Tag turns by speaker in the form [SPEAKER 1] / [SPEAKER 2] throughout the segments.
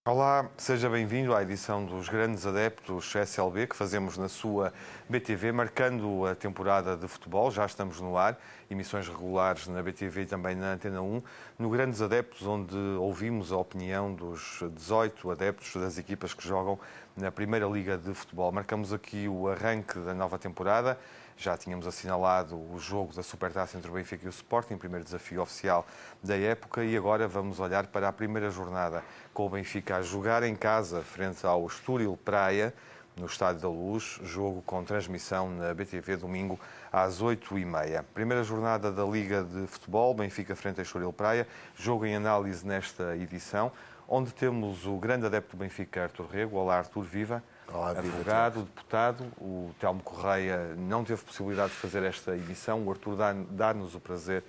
[SPEAKER 1] Olá, seja bem-vindo à edição dos Grandes Adeptos SLB, que fazemos na sua BTV, marcando a temporada de futebol. Já estamos no ar, emissões regulares na BTV e também na Antena 1, no Grandes Adeptos, onde ouvimos a opinião dos 18 adeptos das equipas que jogam na Primeira Liga de Futebol. Marcamos aqui o arranque da nova temporada. Já tínhamos assinalado o jogo da Supertaça entre o Benfica e o Sporting, primeiro desafio oficial da época, e agora vamos olhar para a primeira jornada, com o Benfica a jogar em casa frente ao Estoril Praia, no Estádio da Luz, jogo com transmissão na BTV domingo às 8h30. Primeira jornada da Liga de Futebol, Benfica frente ao Estoril Praia, jogo em análise nesta edição, onde temos o grande adepto do Benfica, Artur Rego. Olá, Artur, viva.
[SPEAKER 2] Olá,
[SPEAKER 1] advogado, deputado. O Telmo Correia não teve possibilidade de fazer esta edição. O Artur dá-nos o prazer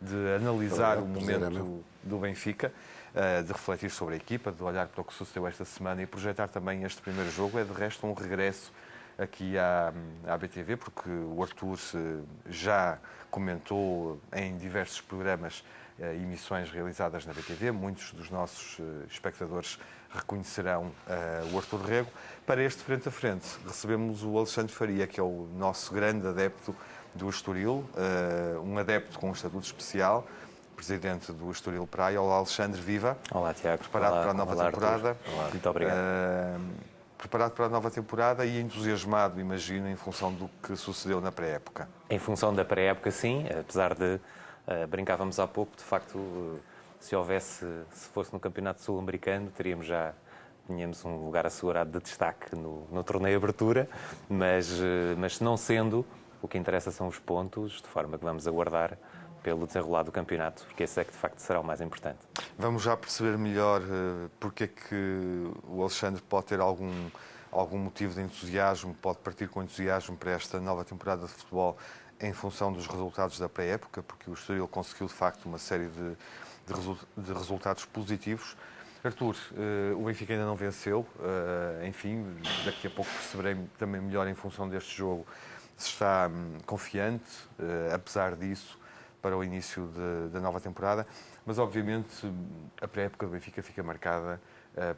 [SPEAKER 1] de analisar o momento do Benfica, de refletir sobre a equipa, de olhar para o que sucedeu esta semana e projetar também este primeiro jogo. É, de resto, um regresso aqui à BTV, porque o Artur já comentou em diversos programas emissões realizadas na BTV. Muitos dos nossos espectadores reconhecerão o Artur Rego. Para este frente a frente, recebemos o Alexandre Faria, que é o nosso grande adepto do Estoril, um adepto com um estatuto especial, presidente do Estoril Praia. Olá, Alexandre, viva.
[SPEAKER 3] Olá, Tiago.
[SPEAKER 1] Preparado para a nova temporada?
[SPEAKER 3] Olá. Muito obrigado.
[SPEAKER 1] Preparado para a nova temporada e entusiasmado, imagino, em função do que sucedeu na pré-época?
[SPEAKER 3] Em função da pré-época, sim, apesar de brincávamos há pouco, de facto, se fosse no Campeonato Sul-Americano, tínhamos um lugar assegurado de destaque no torneio de abertura, mas não sendo, o que interessa são os pontos, de forma que vamos aguardar pelo desenrolar do campeonato, porque esse é que de facto será o mais importante. Vamos já perceber melhor porque é que o Alexandre pode ter algum motivo de entusiasmo, pode partir com entusiasmo para esta nova temporada de futebol em função dos resultados da pré-época, porque o Estoril conseguiu de facto uma série de resultados positivos. Artur, o Benfica ainda não venceu, enfim, daqui a pouco perceberei também melhor em função deste jogo se está confiante, apesar disso, para o início da nova temporada, mas obviamente a pré-época do Benfica fica marcada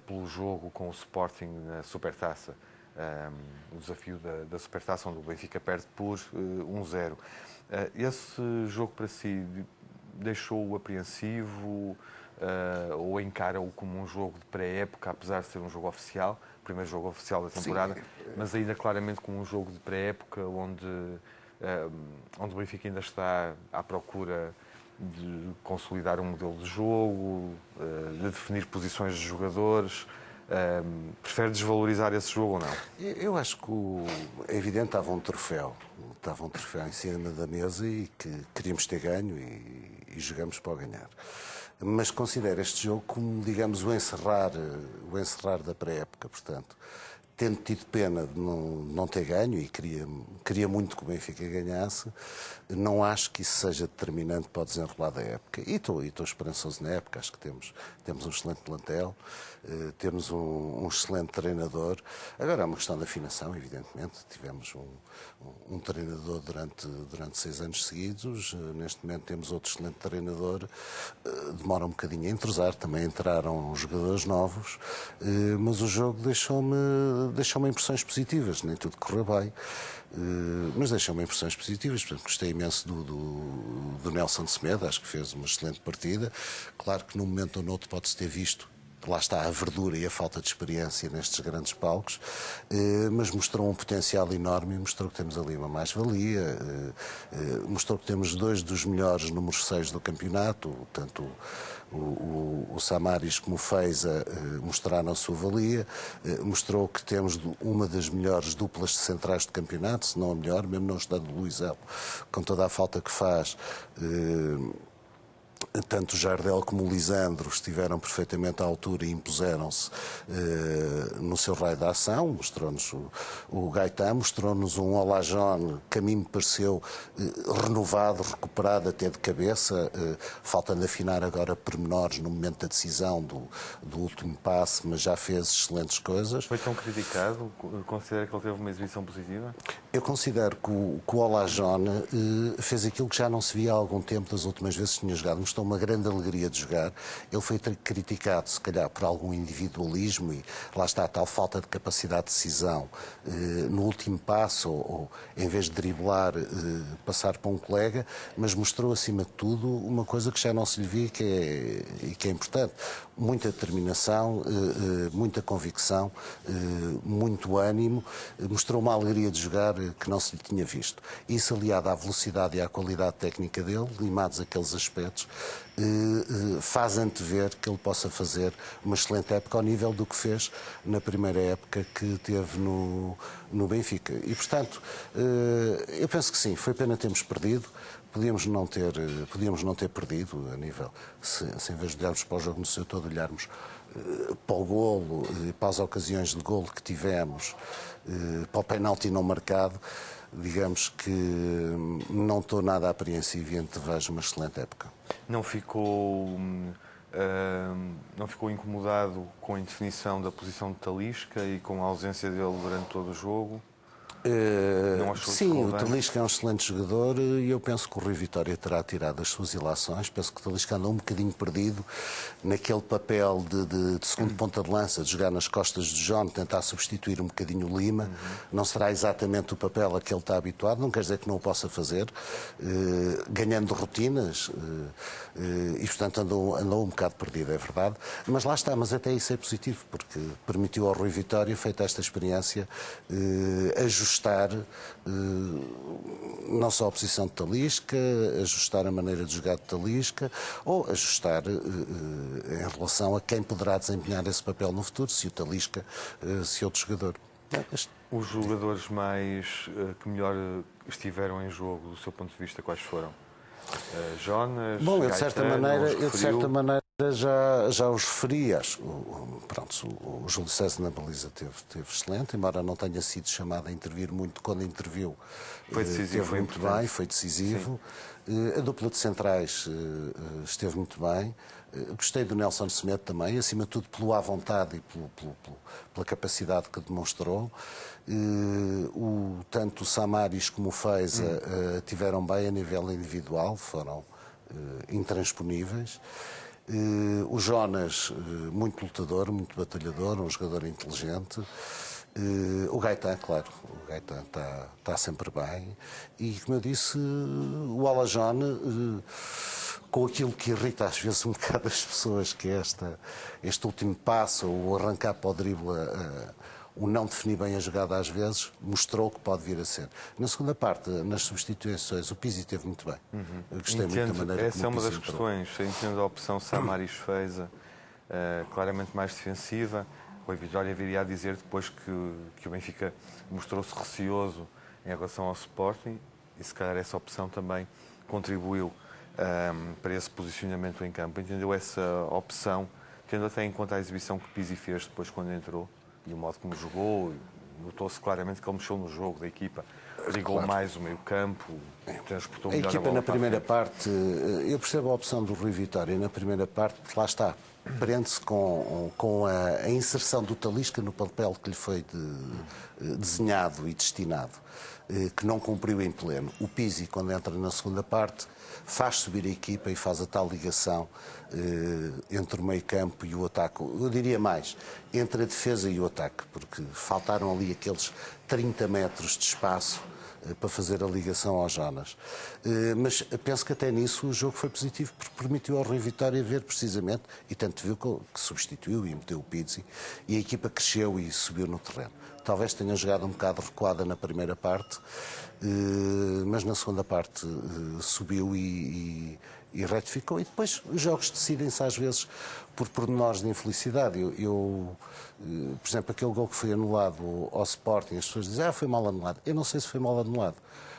[SPEAKER 3] pelo jogo com o Sporting na Supertaça, o desafio da Supertaça, onde o Benfica perde por 1-0. Esse jogo para si deixou-o apreensivo ou encara-o como um jogo de pré-época, apesar de ser um jogo oficial, o primeiro jogo oficial da temporada, sim, mas ainda claramente como um jogo de pré-época onde o Benfica ainda está à procura de consolidar um modelo de jogo, de definir posições de jogadores. Prefere desvalorizar esse jogo ou não?
[SPEAKER 2] Eu acho que é evidente que estava um troféu em cima da mesa e que queríamos ter ganho e jogamos para o ganhar. Mas considero este jogo como, digamos, o encerrar da pré-época, portanto, tendo tido pena de não ter ganho e queria muito que o Benfica ganhasse, não acho que isso seja determinante para o desenrolar da época. E estou esperançoso na época, acho que temos um excelente plantel, temos um excelente treinador. Agora é uma questão de afinação, evidentemente. Tivemos um treinador durante 6 anos seguidos, neste momento temos outro excelente treinador, demora um bocadinho a entrosar, também entraram jogadores novos, mas o jogo deixou-me impressões positivas, nem tudo correu bem, mas deixou-me impressões positivas. Portanto, gostei imenso do Nelson Semedo, acho que fez uma excelente partida. Claro que num momento ou noutro pode-se ter visto, lá está a verdura e a falta de experiência nestes grandes palcos, mas mostrou um potencial enorme e mostrou que temos ali uma mais-valia, mostrou que temos 2 dos melhores números 6 do campeonato, tanto o Samaris como o Feiza mostraram a sua valia, mostrou que temos uma das melhores duplas de centrais do campeonato, se não a melhor, mesmo não estando o Luizão, com toda a falta que faz. tanto o Jardel como o Lisandro estiveram perfeitamente à altura e impuseram-se no seu raio de ação. Mostrou-nos o Gaetan, mostrou-nos um Olajón que a mim me pareceu renovado, recuperado até de cabeça, faltando afinar agora pormenores no momento da decisão do último passe, mas já fez excelentes coisas.
[SPEAKER 1] Foi tão criticado? Considera que ele teve uma exibição positiva?
[SPEAKER 2] Eu considero que o Olajón fez aquilo que já não se via há algum tempo das últimas vezes que tinha jogado. Mostrou uma grande alegria de jogar. Ele foi criticado, se calhar, por algum individualismo e lá está a tal falta de capacidade de decisão no último passo, ou em vez de driblar, passar para um colega, mas mostrou, acima de tudo, uma coisa que já não se lhe via e que é importante. Muita determinação, muita convicção, muito ânimo, mostrou uma alegria de jogar que não se lhe tinha visto. Isso, aliado à velocidade e à qualidade técnica dele, limados aqueles aspectos, faz antever que ele possa fazer uma excelente época ao nível do que fez na primeira época que teve no Benfica. E, portanto, eu penso que sim, foi pena termos perdido. Podíamos não ter perdido a nível, se em vez de olharmos para o jogo no seu todo, olharmos para o golo, para as ocasiões de golo que tivemos, para o penalti não marcado, digamos que não estou nada apreensivo e antevejo uma excelente época.
[SPEAKER 1] Não ficou incomodado com a indefinição da posição de Talisca e com a ausência dele durante todo o jogo?
[SPEAKER 2] Sim, o Talisca é um excelente jogador e eu penso que o Rui Vitória terá tirado as suas ilações. Penso que o Talisca andou um bocadinho perdido naquele papel de segundo ponta de lança, de jogar nas costas de John, tentar substituir um bocadinho o Lima. Não será exatamente o papel a que ele está habituado, não quer dizer que não o possa fazer, ganhando rotinas e, portanto, andou um bocado perdido, é verdade. Mas lá está, mas até isso é positivo, porque permitiu ao Rui Vitória, feita esta experiência, ajustar não só a posição de Talisca, ajustar a maneira de jogar de Talisca, ou ajustar em relação a quem poderá desempenhar esse papel no futuro, se o Talisca, se outro jogador.
[SPEAKER 1] Os jogadores que melhor estiveram em jogo, do seu ponto de vista, quais foram? Jonas,
[SPEAKER 2] Bom, eu de certa maneira já os referi. Pronto, o Júlio César na baliza teve excelente, embora não tenha sido chamado a intervir muito. Quando interviu,
[SPEAKER 1] foi decisivo,
[SPEAKER 2] esteve muito bem, foi decisivo. A dupla de centrais esteve muito bem. Gostei do Nelson Semedo também, acima de tudo pelo à vontade e pela capacidade que demonstrou. Tanto o Samaris como o Feiza tiveram bem a nível individual, foram intransponíveis. O Jonas, muito lutador, muito batalhador, um jogador inteligente. O Gaetan, claro, o Gaetan está sempre bem. E, como eu disse, o Olajón, com aquilo que irrita às vezes um bocado as pessoas, que é este último passo, o arrancar para o drible, o não definir bem a jogada às vezes, mostrou que pode vir a ser. Na segunda parte, nas substituições, o Pizzi esteve muito bem. Eu gostei muito da maneira
[SPEAKER 1] essa
[SPEAKER 2] como
[SPEAKER 1] é uma
[SPEAKER 2] o
[SPEAKER 1] das
[SPEAKER 2] Pizzi
[SPEAKER 1] questões. Entendo a opção Samaris-Feiza, claramente mais defensiva. O Rui Vitória viria a dizer depois que o Benfica mostrou-se receoso em relação ao Sporting e se calhar essa opção também contribuiu para esse posicionamento em campo. Entendeu essa opção, tendo até em conta a exibição que Pizzi fez depois quando entrou e o modo como jogou? Notou-se claramente que ele mexeu no jogo da equipa, ligou mais o meio-campo, transportou melhor a bola.
[SPEAKER 2] A equipa na primeira parte, eu percebo a opção do Rui Vitória, na primeira parte, lá está, prende-se com a inserção do Talisca no papel que lhe foi desenhado e destinado, que não cumpriu em pleno. O Pizzi, quando entra na segunda parte, faz subir a equipa e faz a tal ligação entre o meio-campo e o ataque. Eu diria mais, entre a defesa e o ataque, porque faltaram ali aqueles 30 metros de espaço para fazer a ligação ao Jonas. Mas penso que até nisso o jogo foi positivo, porque permitiu ao Rui Vitória ver precisamente, e tanto viu que substituiu e meteu o Pizzi, e a equipa cresceu e subiu no terreno. Talvez tenha jogado um bocado recuada na primeira parte, mas na segunda parte subiu e retificou. E depois os jogos decidem-se às vezes por pormenores de infelicidade. Por exemplo, aquele gol que foi anulado ao Sporting, as pessoas dizem foi mal anulado. Eu não sei se foi mal anulado,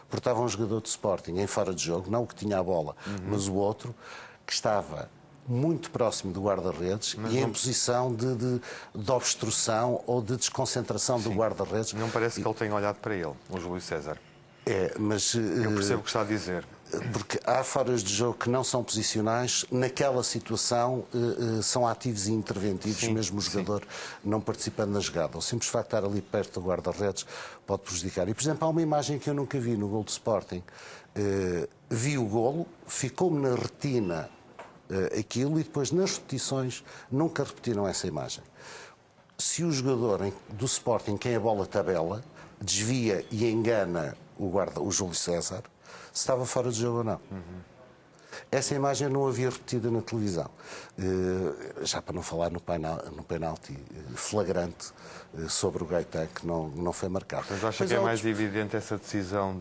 [SPEAKER 2] porque estava um jogador de Sporting em fora de jogo, não o que tinha a bola, mas o outro, que estava muito próximo do guarda-redes e em posição de obstrução ou de desconcentração do guarda-redes.
[SPEAKER 1] Não parece que ele tenha olhado para ele, o Júlio César.
[SPEAKER 2] Mas
[SPEAKER 1] eu percebo o que está a dizer.
[SPEAKER 2] Porque há foras de jogo que não são posicionais, naquela situação são ativos e interventivos, mesmo o jogador não participando na jogada. O simples facto de estar ali perto do guarda-redes pode prejudicar. E, por exemplo, há uma imagem que eu nunca vi no gol do Sporting. Vi o golo, ficou-me na retina aquilo e depois nas repetições nunca repetiram essa imagem. Se o jogador do Sporting, quem a bola tabela, desvia e engana o Júlio César, se estava fora de jogo ou não. Essa imagem não havia repetida na televisão. Já para não falar no penalti flagrante sobre o Gaetan, que não foi marcado.
[SPEAKER 1] Mas acha que é mais evidente essa decisão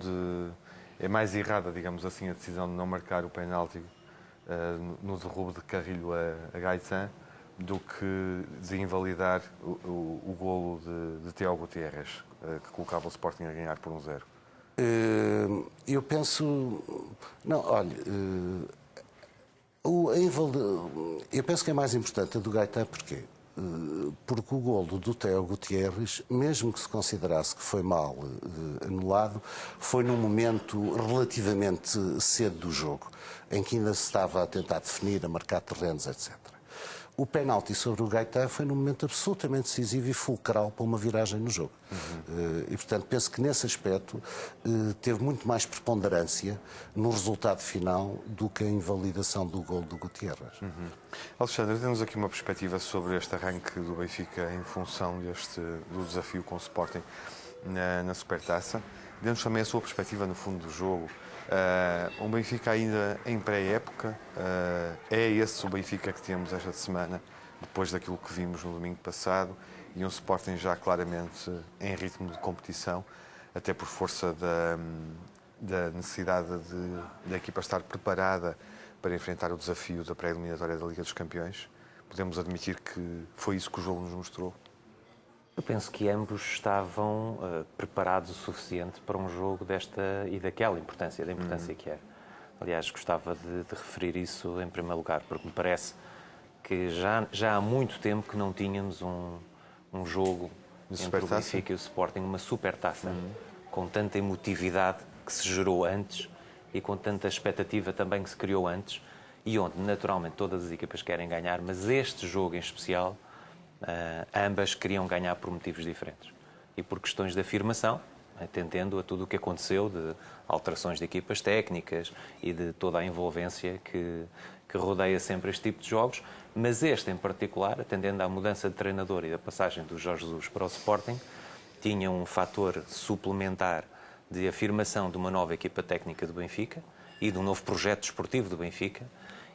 [SPEAKER 1] é mais errada, digamos assim, a decisão de não marcar o penalti no derrubo de Carrilho a Gaetan do que de invalidar o golo de Thiago Gutierrez, que colocava o Sporting a ganhar por 1-0?
[SPEAKER 2] Eu penso... Não, olha... Eu penso que é mais importante a do Gaetan, porquê? Porque o golo do Thiago Gutierrez, mesmo que se considerasse que foi mal anulado, foi num momento relativamente cedo do jogo, em que ainda se estava a tentar definir, a marcar terrenos, etc. O penalti sobre o Gaetan foi num momento absolutamente decisivo e fulcral para uma viragem no jogo. E, portanto, penso que nesse aspecto teve muito mais preponderância no resultado final do que a invalidação do golo do Gutierrez.
[SPEAKER 1] Alexandre, temos aqui uma perspectiva sobre este arranque do Benfica em função do desafio com o Sporting na Supertaça. Dê-nos também a sua perspectiva no fundo do jogo. Um Benfica ainda em pré-época, é esse o Benfica que temos esta semana, depois daquilo que vimos no domingo passado, e um Sporting já claramente em ritmo de competição, até por força da necessidade da equipa estar preparada para enfrentar o desafio da pré-eliminatória da Liga dos Campeões. Podemos admitir que foi isso que o jogo nos mostrou?
[SPEAKER 3] Eu penso que ambos estavam preparados o suficiente para um jogo desta e daquela importância, da importância que era. Aliás, gostava de referir isso em primeiro lugar, porque me parece que já há muito tempo que não tínhamos um jogo entre o Benfica e o Sporting, uma supertaça, com tanta emotividade que se gerou antes e com tanta expectativa também que se criou antes, e onde naturalmente todas as equipas querem ganhar, mas este jogo em especial... ambas queriam ganhar por motivos diferentes e por questões de afirmação, atendendo a tudo o que aconteceu, de alterações de equipas técnicas e de toda a envolvência que rodeia sempre este tipo de jogos, mas este em particular, atendendo à mudança de treinador e da passagem do Jorge Jesus para o Sporting, tinha um fator suplementar de afirmação de uma nova equipa técnica do Benfica e de um novo projeto desportivo do Benfica,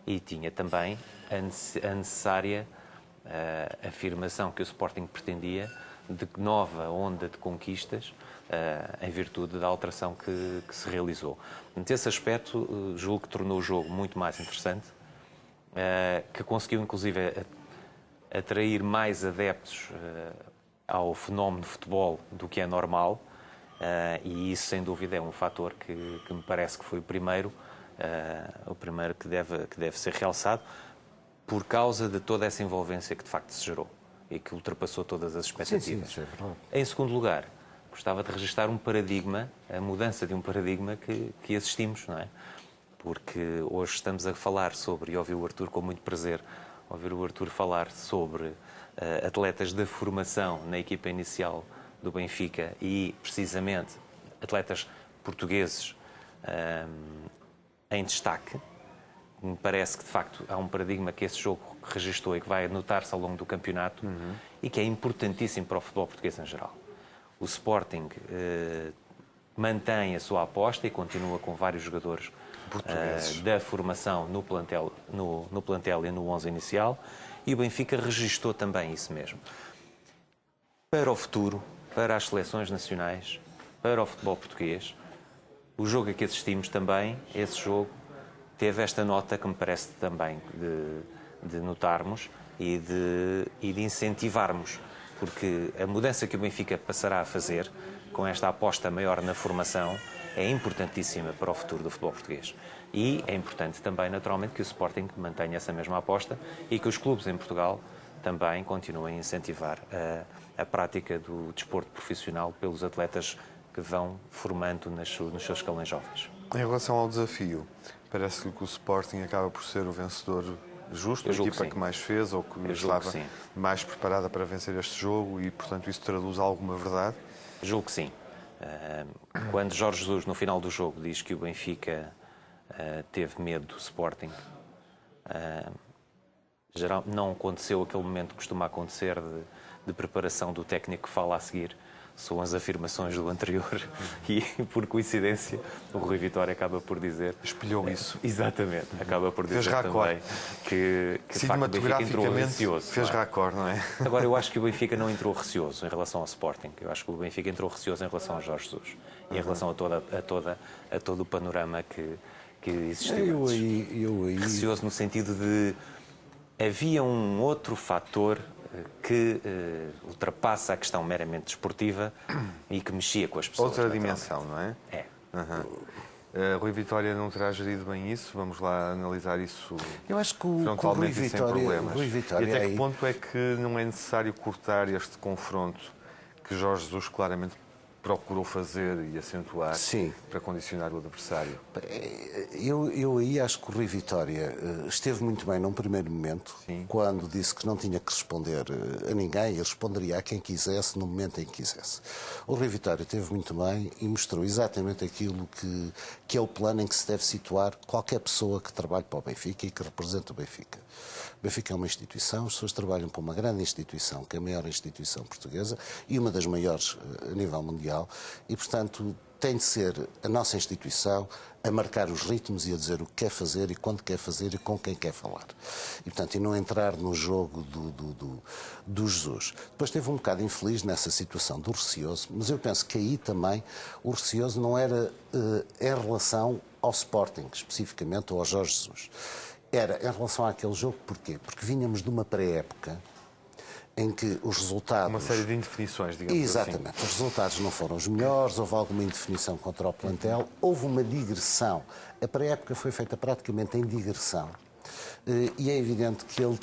[SPEAKER 3] e tinha também a necessária afirmação que o Sporting pretendia de nova onda de conquistas em virtude da alteração que se realizou. Nesse aspecto, julgo que tornou o jogo muito mais interessante, que conseguiu inclusive atrair mais adeptos ao fenómeno de futebol do que é normal, e isso sem dúvida é um fator que me parece que foi o primeiro que deve ser realçado, por causa de toda essa envolvência que de facto se gerou e que ultrapassou todas as expectativas.
[SPEAKER 2] Sim, é verdade.
[SPEAKER 3] Em segundo lugar, gostava de registrar um paradigma, a mudança de um paradigma que assistimos, não é? Porque hoje estamos a falar sobre, e ouvi o Artur com muito prazer, ouvir o Artur falar sobre atletas da formação na equipa inicial do Benfica e, precisamente, atletas portugueses em destaque. Me parece que, de facto, há um paradigma que esse jogo registou e que vai notar-se ao longo do campeonato e que é importantíssimo para o futebol português em geral. O Sporting mantém a sua aposta e continua com vários jogadores da formação no plantel e no 11 inicial, e o Benfica registou também isso mesmo. Para o futuro, para as seleções nacionais, para o futebol português, o jogo a que assistimos também, esse jogo, teve esta nota que me parece também de notarmos e de incentivarmos, porque a mudança que o Benfica passará a fazer, com esta aposta maior na formação, é importantíssima para o futuro do futebol português. E é importante também, naturalmente, que o Sporting mantenha essa mesma aposta e que os clubes em Portugal também continuem a incentivar a prática do desporto profissional pelos atletas que vão formando nos seus escalões jovens.
[SPEAKER 1] Em relação ao desafio, parece-lhe que o Sporting acaba por ser o vencedor justo, a equipa que mais fez ou que estava mais preparada para vencer este jogo e, portanto, isso traduz alguma verdade?
[SPEAKER 3] Julgo que sim. Quando Jorge Jesus, no final do jogo, diz que o Benfica teve medo do Sporting, não aconteceu aquele momento que costuma acontecer de preparação do técnico que fala a seguir. São as afirmações do anterior e, por coincidência, o Rui Vitória acaba por dizer...
[SPEAKER 1] Espelhou isso.
[SPEAKER 3] Exatamente. Acaba por dizer também que de facto, o Benfica entrou receoso.
[SPEAKER 1] Fez raccord, não é?
[SPEAKER 3] Agora, eu acho que o Benfica não entrou receoso em relação ao Sporting. Eu acho que o Benfica entrou receoso em relação ao Jorge Jesus e em relação a todo o panorama que existiu antes. Receoso no sentido de... Havia um outro fator que ultrapassa a questão meramente desportiva e que mexia com as pessoas.
[SPEAKER 1] Outra dimensão, não é?
[SPEAKER 3] É.
[SPEAKER 1] Rui Vitória não terá gerido bem isso? Vamos lá analisar isso.
[SPEAKER 2] Eu acho que o Rui Vitória...
[SPEAKER 1] E até que ponto é que não é necessário cortar este confronto que Jorge Jesus claramente procurou fazer e acentuar para condicionar o adversário?
[SPEAKER 2] Eu aí acho que o Rui Vitória esteve muito bem num primeiro momento, quando disse que não tinha que responder a ninguém, ele responderia a quem quisesse no momento em que quisesse. O Rui Vitória esteve muito bem e mostrou exatamente aquilo que é o plano em que se deve situar qualquer pessoa que trabalhe para o Benfica e que represente o Benfica. O Benfica é uma instituição, as pessoas trabalham para uma grande instituição, que é a maior instituição portuguesa e uma das maiores a nível mundial, e, portanto, tem de ser a nossa instituição a marcar os ritmos e a dizer o que quer fazer e quando quer fazer e com quem quer falar. E, portanto, e não entrar no jogo do Jesus. Depois esteve um bocado infeliz nessa situação do receoso, mas eu penso que aí também o receoso não era em relação ao Sporting, especificamente, ou ao Jorge Jesus. Era em relação àquele jogo, porquê? Porque vínhamos de uma pré-época em que os resultados...
[SPEAKER 1] Uma série de indefinições, digamos assim.
[SPEAKER 2] Exatamente. Os resultados não foram os melhores, houve alguma indefinição contra o plantel, houve uma digressão. A pré-época foi feita praticamente em digressão. E é evidente que ele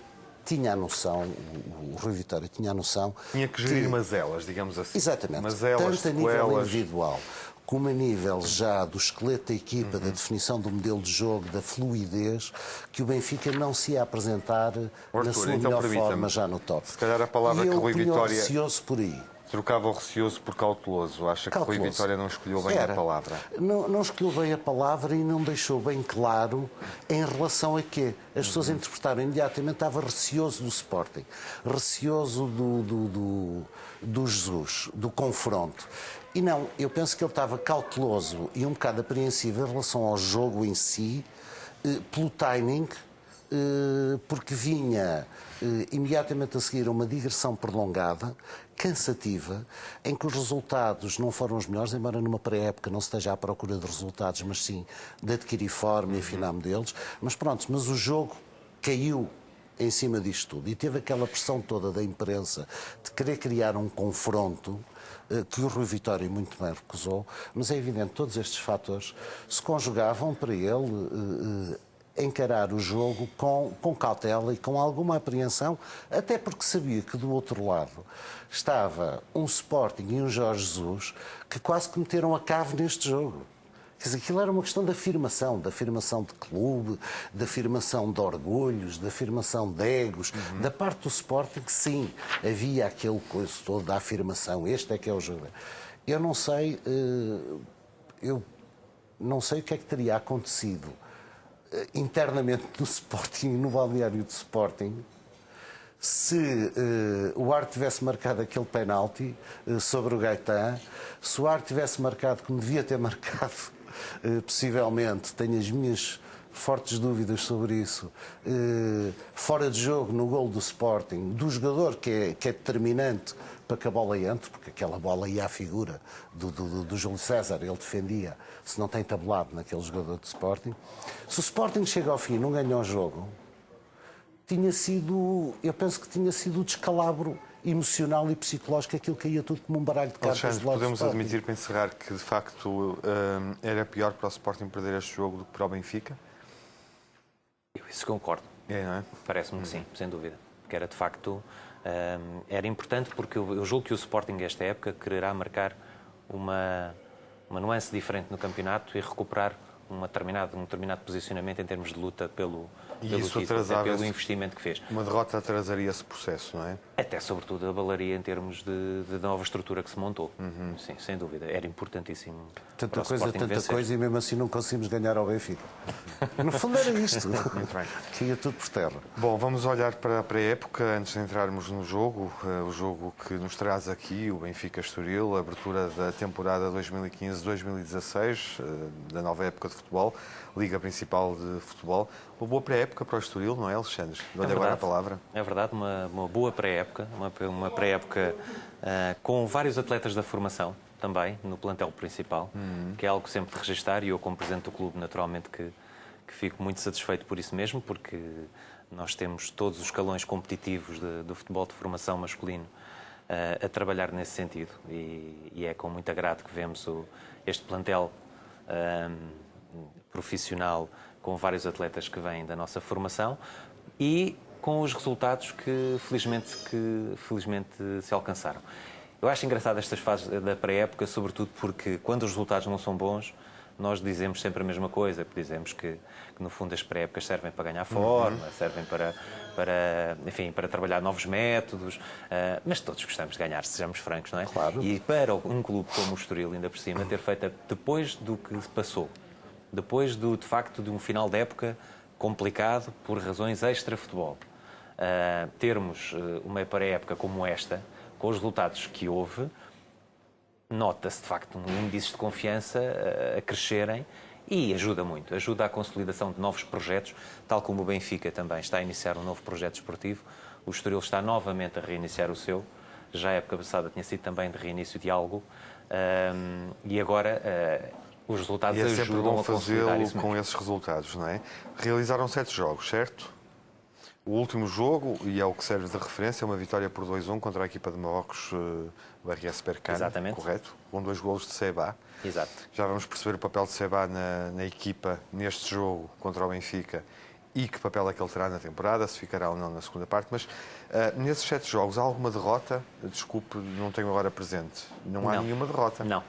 [SPEAKER 2] tinha a noção, o Rui Vitória tinha a noção...
[SPEAKER 1] Tinha que gerir mazelas, digamos assim.
[SPEAKER 2] Exatamente.
[SPEAKER 1] Mazelas,
[SPEAKER 2] tanto a nível individual como a nível já do esqueleto da equipa, da definição do modelo de jogo, da fluidez, que o Benfica não se ia apresentar na sua melhor forma já no top.
[SPEAKER 1] Se calhar a palavra que Rui Vitória...
[SPEAKER 2] receoso por aí.
[SPEAKER 1] Trocava o receoso por cauteloso. Acha que Rui Vitória não escolheu bem a palavra?
[SPEAKER 2] Não escolheu bem a palavra e não deixou bem claro em relação a quê. As pessoas interpretaram imediatamente, estava receoso do Sporting, receoso do Jesus, do confronto. E não, eu penso que ele estava cauteloso e um bocado apreensivo em relação ao jogo em si, pelo timing, porque vinha imediatamente a seguir uma digressão prolongada, cansativa, em que os resultados não foram os melhores, embora numa pré-época não se esteja à procura de resultados, mas sim de adquirir forma e afinar modelos. Mas pronto, mas o jogo caiu em cima disto tudo e teve aquela pressão toda da imprensa de querer criar um confronto que o Rui Vitória muito bem recusou, mas é evidente que todos estes fatores se conjugavam para ele encarar o jogo com cautela e com alguma apreensão, até porque sabia que do outro lado estava um Sporting e um Jorge Jesus que quase que meteram a cave neste jogo. Quer dizer, aquilo era uma questão de afirmação de clube, de afirmação de orgulhos, de afirmação de egos. Da parte do Sporting, sim, havia aquele coisa todo da afirmação. Este é que é o jogo. Eu não sei o que é que teria acontecido internamente no Sporting, no balneário do Sporting, se o Arte tivesse marcado aquele penalti sobre o Gaetan, se o Arte tivesse marcado como devia ter marcado, possivelmente, tenho as minhas fortes dúvidas sobre isso, fora de jogo no golo do Sporting, do jogador que é determinante para que a bola entre, porque aquela bola ia à figura do Júlio César, ele defendia, se não tem tabulado naquele jogador de Sporting. Se o Sporting chega ao fim e não ganha o jogo, eu penso que tinha sido o descalabro emocional e psicológico, aquilo caía tudo como um baralho de cartas.
[SPEAKER 1] Alexandre, podemos admitir, para encerrar, que de facto era pior para o Sporting perder este jogo do que para o Benfica?
[SPEAKER 3] Eu isso concordo.
[SPEAKER 1] É, não é?
[SPEAKER 3] Parece-me que sim, sem dúvida. Que era de facto, era importante porque eu julgo que o Sporting esta época quererá marcar uma nuance diferente no campeonato e recuperar um determinado posicionamento em termos de luta pelo título, pelo investimento que fez.
[SPEAKER 1] Uma derrota atrasaria esse processo, não é?
[SPEAKER 3] Até, sobretudo, abalaria em termos de nova estrutura que se montou. Sim, sem dúvida. Era importantíssimo.
[SPEAKER 2] Tanta coisa e mesmo assim não conseguimos ganhar ao Benfica. No fundo era isto.
[SPEAKER 1] Muito bem.
[SPEAKER 2] Que ia tudo por terra.
[SPEAKER 1] Bom, vamos olhar para a pré-época antes de entrarmos no jogo. O jogo que nos traz aqui, o Benfica-Estoril, a abertura da temporada 2015-2016, da nova época de futebol, Liga Principal de Futebol. Uma boa pré-época para o Estoril, não é, Alexandre? Dou-lhe agora a palavra.
[SPEAKER 3] É verdade, uma boa pré-época, uma pré-época com vários atletas da formação também, no plantel principal, que é algo sempre de registar, e eu, como presidente do clube, naturalmente que fico muito satisfeito por isso mesmo, porque nós temos todos os escalões competitivos do futebol de formação masculino a trabalhar nesse sentido, e é com muito agrado que vemos este plantel profissional com vários atletas que vêm da nossa formação e com os resultados que felizmente se alcançaram. Eu acho engraçado estas fases da pré-época, sobretudo porque quando os resultados não são bons, nós dizemos sempre a mesma coisa, porque dizemos que no fundo as pré-épocas servem para ganhar forma, servem para trabalhar novos métodos, mas todos gostamos de ganhar, sejamos francos, não é?
[SPEAKER 2] Claro.
[SPEAKER 3] E para um clube como o Estoril, ainda por cima, ter feito depois do que se passou, depois de facto de um final de época complicado por razões extra-futebol, termos uma pré-época como esta, com os resultados que houve, nota-se de facto índices de confiança a crescerem e ajuda muito, ajuda à consolidação de novos projetos, tal como o Benfica também está a iniciar um novo projeto esportivo, o Estoril está novamente a reiniciar o seu, já a época passada tinha sido também de reinício de algo, e agora os resultados ajudam a consolidar isso
[SPEAKER 1] com esses resultados, não é? Realizaram 7 jogos, certo? O último jogo, e é o que serve de referência, é uma vitória por 2-1 contra a equipa de Marrocos, o RS Berkane,
[SPEAKER 3] exatamente,
[SPEAKER 1] correto? Com 2 golos de Seba.
[SPEAKER 3] Exato.
[SPEAKER 1] Já vamos perceber o papel de Seba na equipa neste jogo contra o Benfica e que papel é que ele terá na temporada, se ficará ou não na segunda parte. Mas nesses 7 jogos, há alguma derrota? Desculpe, não tenho agora presente. Não há nenhuma derrota.
[SPEAKER 3] Não.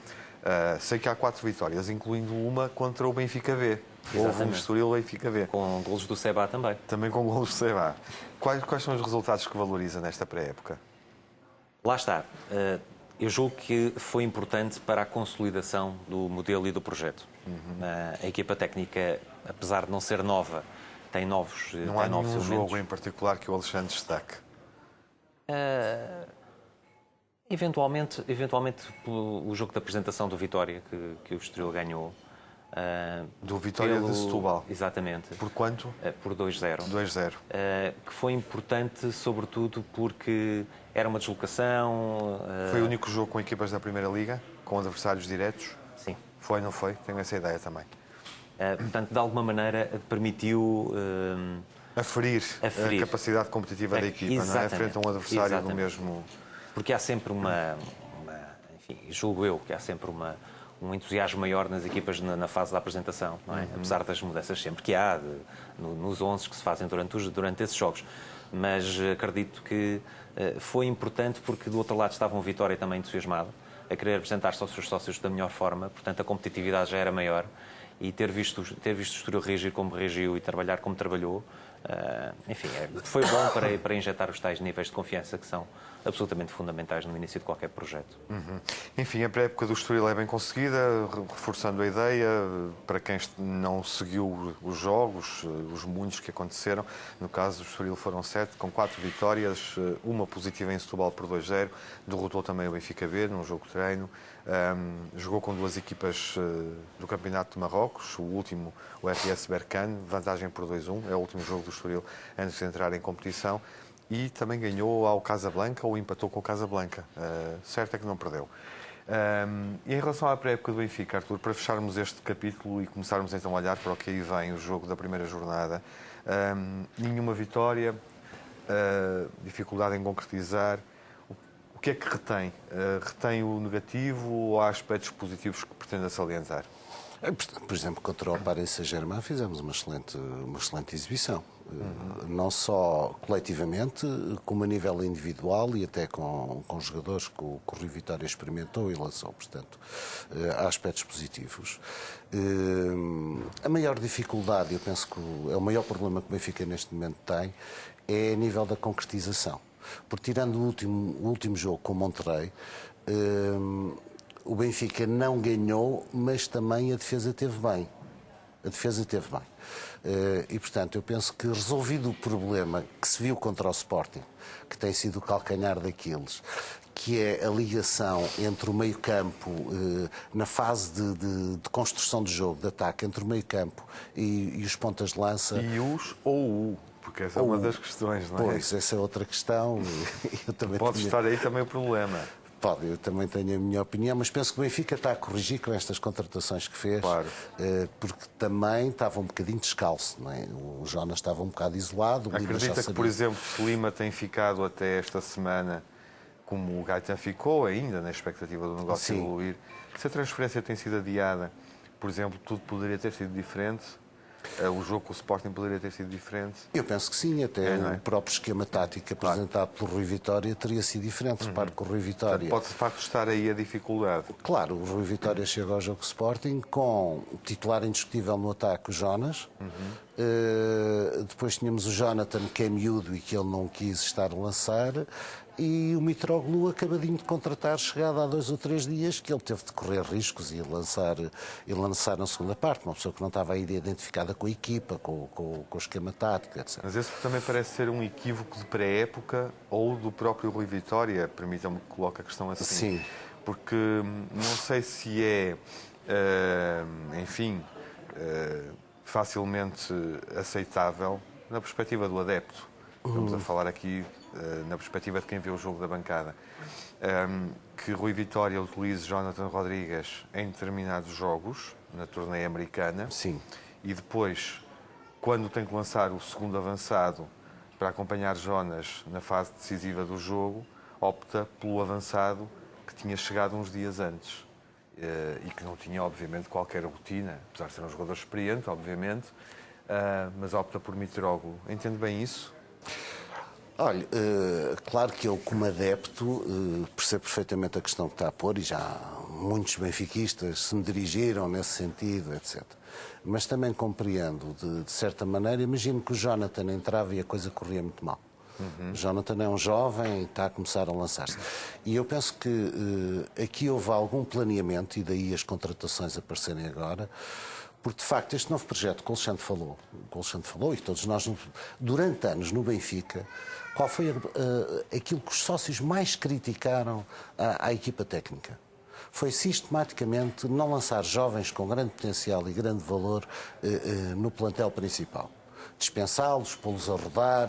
[SPEAKER 1] Sei que há 4 vitórias, incluindo uma contra o Benfica B.
[SPEAKER 3] Exatamente.
[SPEAKER 1] Houve um Estoril Benfica B.
[SPEAKER 3] Com golos do Seba também.
[SPEAKER 1] Também com golos do Seba. Quais são os resultados que valoriza nesta pré-época?
[SPEAKER 3] Lá está. Eu julgo que foi importante para a consolidação do modelo e do projeto. A equipa técnica, apesar de não ser nova, tem novos elementos.
[SPEAKER 1] Não há nenhum jogo em particular que o Alexandre destaque?
[SPEAKER 3] Eventualmente o jogo de apresentação do Vitória, que o Estoril ganhou.
[SPEAKER 1] Do Vitória de Setúbal.
[SPEAKER 3] Exatamente.
[SPEAKER 1] Por quanto?
[SPEAKER 3] Por 2-0.
[SPEAKER 1] 2-0.
[SPEAKER 3] Que foi importante, sobretudo, porque era uma deslocação.
[SPEAKER 1] Foi o único jogo com equipas da Primeira Liga, com adversários diretos?
[SPEAKER 3] Sim.
[SPEAKER 1] Foi, não foi? Tenho essa ideia também.
[SPEAKER 3] Portanto, de alguma maneira, permitiu...
[SPEAKER 1] Aferir a capacidade competitiva da equipa, não é? Frente a um adversário do mesmo...
[SPEAKER 3] Porque há sempre enfim, julgo eu que há sempre um entusiasmo maior nas equipas na fase da apresentação, não é? Apesar das mudanças sempre que há, nos 11 que se fazem durante esses jogos. Mas acredito que foi importante porque do outro lado estava um Vitória também entusiasmado, a querer apresentar-se aos seus sócios da melhor forma, portanto a competitividade já era maior, e ter visto o Estoril reagir como reagiu e trabalhar como trabalhou, enfim, foi bom para injetar os tais níveis de confiança que são absolutamente fundamentais no início de qualquer projeto.
[SPEAKER 1] Enfim, a pré-época do Estoril é bem conseguida, reforçando a ideia, para quem não seguiu os jogos, os muitos que aconteceram, no caso do Estoril foram 7, com 4 vitórias, uma positiva em Setúbal por 2-0, derrotou também o Benfica B num jogo de treino, jogou com 2 equipas do Campeonato de Marrocos, o último, o RS Berkane, vantagem por 2-1, é o último jogo do Estoril antes de entrar em competição, e também ganhou ao Casablanca ou empatou com o Casablanca. Certo é que não perdeu. E em relação à pré-época do Benfica, Artur, para fecharmos este capítulo e começarmos então a olhar para o que aí vem, o jogo da primeira jornada, nenhuma vitória, dificuldade em concretizar. O que é que retém? Retém o negativo ou há aspectos positivos que pretenda salientar?
[SPEAKER 2] Por exemplo, contra o Paris Saint-Germain fizemos uma excelente exibição. Não só coletivamente, como a nível individual e até com jogadores que o Rui Vitória experimentou e lançou. Portanto, há aspectos positivos. A maior dificuldade, eu penso que é o maior problema que o Benfica neste momento tem, é a nível da concretização. Porque tirando o último jogo com o Monterrey, o Benfica não ganhou, mas também a defesa teve bem. E, portanto, eu penso que resolvido o problema que se viu contra o Sporting, que tem sido o calcanhar daqueles, que é a ligação entre o meio-campo, na fase de construção do jogo, de ataque, entre o meio-campo e os pontas de lança.
[SPEAKER 1] E os ou o? Porque essa é uma das questões, não é?
[SPEAKER 2] Pois, essa é outra questão. Eu também
[SPEAKER 1] Pode estar aí também o problema.
[SPEAKER 2] Pode, eu também tenho a minha opinião, mas penso que o Benfica está a corrigir com estas contratações que fez,
[SPEAKER 1] claro.
[SPEAKER 2] Porque também estava um bocadinho descalço, não é? O Jonas estava um bocado isolado.
[SPEAKER 1] Acredita que, por exemplo, Lima tem ficado até esta semana como o Gaetan ficou ainda, na expectativa do negócio evoluir? Se a transferência tem sido adiada, por exemplo, tudo poderia ter sido diferente? O jogo com o Sporting poderia ter sido diferente?
[SPEAKER 2] Eu penso que sim, até o próprio esquema tático apresentado pelo Rui Vitória teria sido diferente. Repare que o Rui Vitória...
[SPEAKER 1] Pode de facto estar aí a dificuldade.
[SPEAKER 2] Claro, o Rui Vitória chega ao jogo Sporting com o titular indiscutível no ataque, o Jonas. Depois tínhamos o Jonathan, que é miúdo e que ele não quis estar a lançar. E o Mitroglou, acabadinho de contratar, chegado há 2 ou 3 dias, que ele teve de correr riscos e lançar na segunda parte. Uma pessoa que não estava ainda identificada com a equipa, com o esquema tático, etc.
[SPEAKER 1] Mas esse também parece ser um equívoco de pré-época ou do próprio Rui Vitória, permitam-me que coloque a questão assim.
[SPEAKER 2] Sim.
[SPEAKER 1] Porque não sei se é, facilmente aceitável na perspectiva do adepto. Estamos a falar aqui na perspectiva de quem vê o jogo da bancada, que Rui Vitória utilize Jonathan Rodrigues em determinados jogos, na turnê americana.
[SPEAKER 2] Sim.
[SPEAKER 1] E depois, quando tem que lançar o segundo avançado para acompanhar Jonas na fase decisiva do jogo, opta pelo avançado que tinha chegado uns dias antes e que não tinha, obviamente, qualquer rotina, apesar de ser um jogador experiente, obviamente, mas opta por Mitroglou. Entende bem isso?
[SPEAKER 2] Olha, claro que eu, como adepto, percebo perfeitamente a questão que está a pôr e já muitos benfiquistas se me dirigiram nesse sentido, etc. Mas também compreendo, de certa maneira, imagino que o Jonathan entrava e a coisa corria muito mal. O Jonathan é um jovem e está a começar a lançar-se. E eu penso que aqui houve algum planeamento, e daí as contratações aparecerem agora, porque, de facto, este novo projeto que o Alexandre falou, e todos nós, durante anos no Benfica, qual foi aquilo que os sócios mais criticaram à equipa técnica? Foi sistematicamente não lançar jovens com grande potencial e grande valor no plantel principal. Dispensá-los, pô-los a rodar,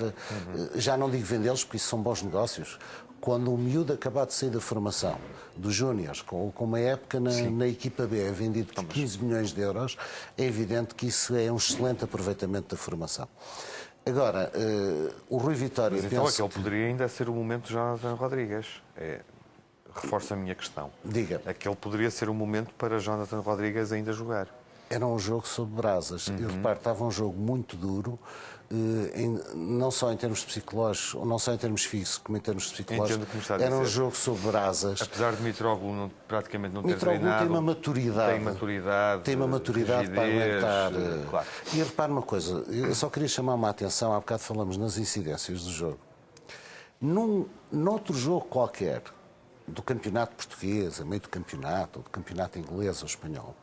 [SPEAKER 2] já não digo vendê-los, porque isso são bons negócios. Quando o miúdo acabar de sair da formação dos Júniors, com uma época na equipa B, é vendido por 15 milhões de euros, é evidente que isso é um excelente aproveitamento da formação. Agora, o Rui Vitória...
[SPEAKER 1] Mas então aquele poderia ainda ser o momento de Jonathan Rodrigues. Reforça a minha questão.
[SPEAKER 2] Diga.
[SPEAKER 1] Aquele poderia ser o momento para Jonathan Rodrigues ainda jogar.
[SPEAKER 2] Era um jogo sobre brasas. Eu reparo, estava um jogo muito duro, não só em termos psicológicos, ou não só em termos físicos, como em termos psicológicos.
[SPEAKER 1] Entendo como está a dizer.
[SPEAKER 2] Era um jogo sobre brasas.
[SPEAKER 1] Apesar de Mitroglou praticamente não ter
[SPEAKER 2] Mitroglou
[SPEAKER 1] treinado...
[SPEAKER 2] tem uma maturidade.
[SPEAKER 1] Tem
[SPEAKER 2] uma maturidade para
[SPEAKER 1] rigidez,
[SPEAKER 2] aguentar.
[SPEAKER 1] Claro.
[SPEAKER 2] E repare uma coisa, eu só queria chamar uma atenção, há bocado falamos nas incidências do jogo. Noutro jogo qualquer, do campeonato português, a meio do campeonato, ou do campeonato inglês ou espanhol,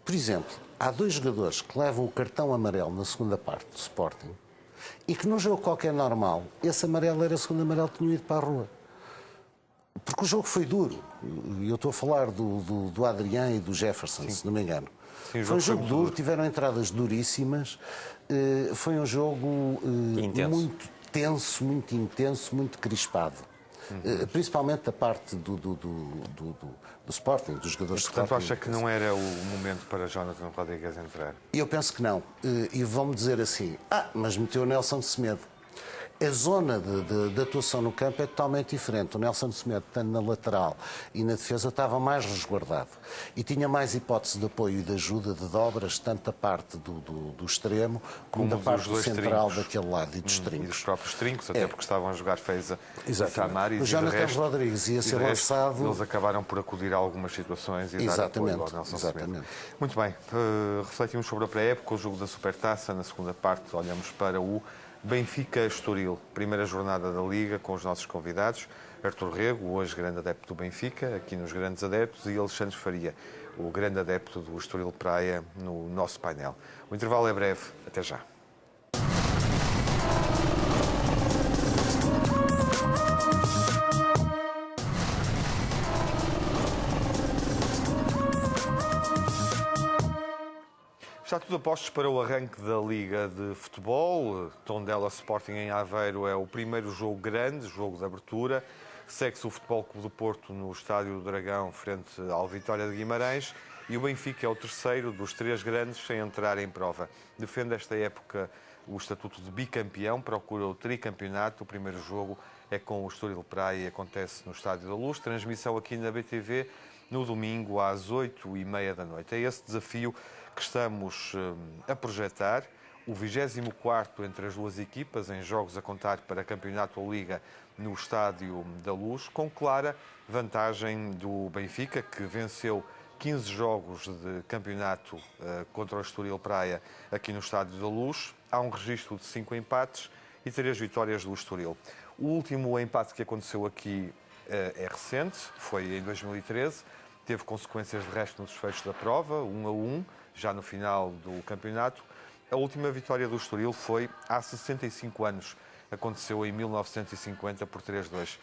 [SPEAKER 2] por exemplo, há 2 jogadores que levam o cartão amarelo na segunda parte do Sporting e que num jogo qualquer normal, esse amarelo era o segundo amarelo que tinham ido para a rua. Porque o jogo foi duro. E eu estou a falar do Adrián e do Jefferson, se não me engano.
[SPEAKER 1] Sim,
[SPEAKER 2] foi um jogo duro, tiveram entradas duríssimas. Foi um jogo muito tenso, muito intenso, muito crispado. Principalmente da parte do Sporting, dos jogadores
[SPEAKER 1] E,
[SPEAKER 2] do
[SPEAKER 1] portanto,
[SPEAKER 2] Sporting.
[SPEAKER 1] acha que não era o momento para Jonathan Rodrigues entrar?
[SPEAKER 2] Eu penso que não. E vão-me dizer assim, mas meteu o Nelson Semedo. A zona de atuação no campo é totalmente diferente. O Nelson Semedo, tanto na lateral e na defesa, estava mais resguardado. E tinha mais hipótese de apoio e de ajuda, de dobras, tanto da parte do extremo, como da parte do central daquele lado, e dos
[SPEAKER 1] E
[SPEAKER 2] trincos.
[SPEAKER 1] dos próprios trincos, até porque estavam a jogar Feza e Samaris.
[SPEAKER 2] O Jonathan Rodrigues ia ser lançado...
[SPEAKER 1] Eles acabaram por acudir a algumas situações e dar apoio ao Nelson Semedo. Muito bem, refletimos sobre a pré-época, o jogo da Supertaça. Na segunda parte olhamos para o Benfica-Estoril, primeira jornada da Liga, com os nossos convidados, Artur Rego, hoje grande adepto do Benfica, aqui nos Grandes Adeptos, e Alexandre Faria, o grande adepto do Estoril Praia, no nosso painel. O intervalo é breve, até já. Está tudo a postos para o arranque da Liga de Futebol. Tondela Sporting em Aveiro é o primeiro jogo grande, jogo de abertura. Segue-se o Futebol Clube do Porto no Estádio do Dragão, frente ao Vitória de Guimarães. E o Benfica é o terceiro dos três grandes sem entrar em prova. Defende esta época o estatuto de bicampeão, procura o tricampeonato. O primeiro jogo é com o Estoril Praia e acontece no Estádio da Luz. Transmissão aqui na BTV no domingo às 8h30 da noite. É esse desafio que estamos a projetar, o 24º entre as duas equipas, em jogos a contar para campeonato ou liga no Estádio da Luz, com clara vantagem do Benfica, que venceu 15 jogos de campeonato contra o Estoril Praia aqui no Estádio da Luz. Há um registro de 5 empates e 3 vitórias do Estoril. O último empate que aconteceu aqui é recente, foi em 2013, teve consequências de resto no desfecho da prova, 1-1, já no final do campeonato. A última vitória do Estoril foi há 65 anos. Aconteceu em 1950 por 3-2.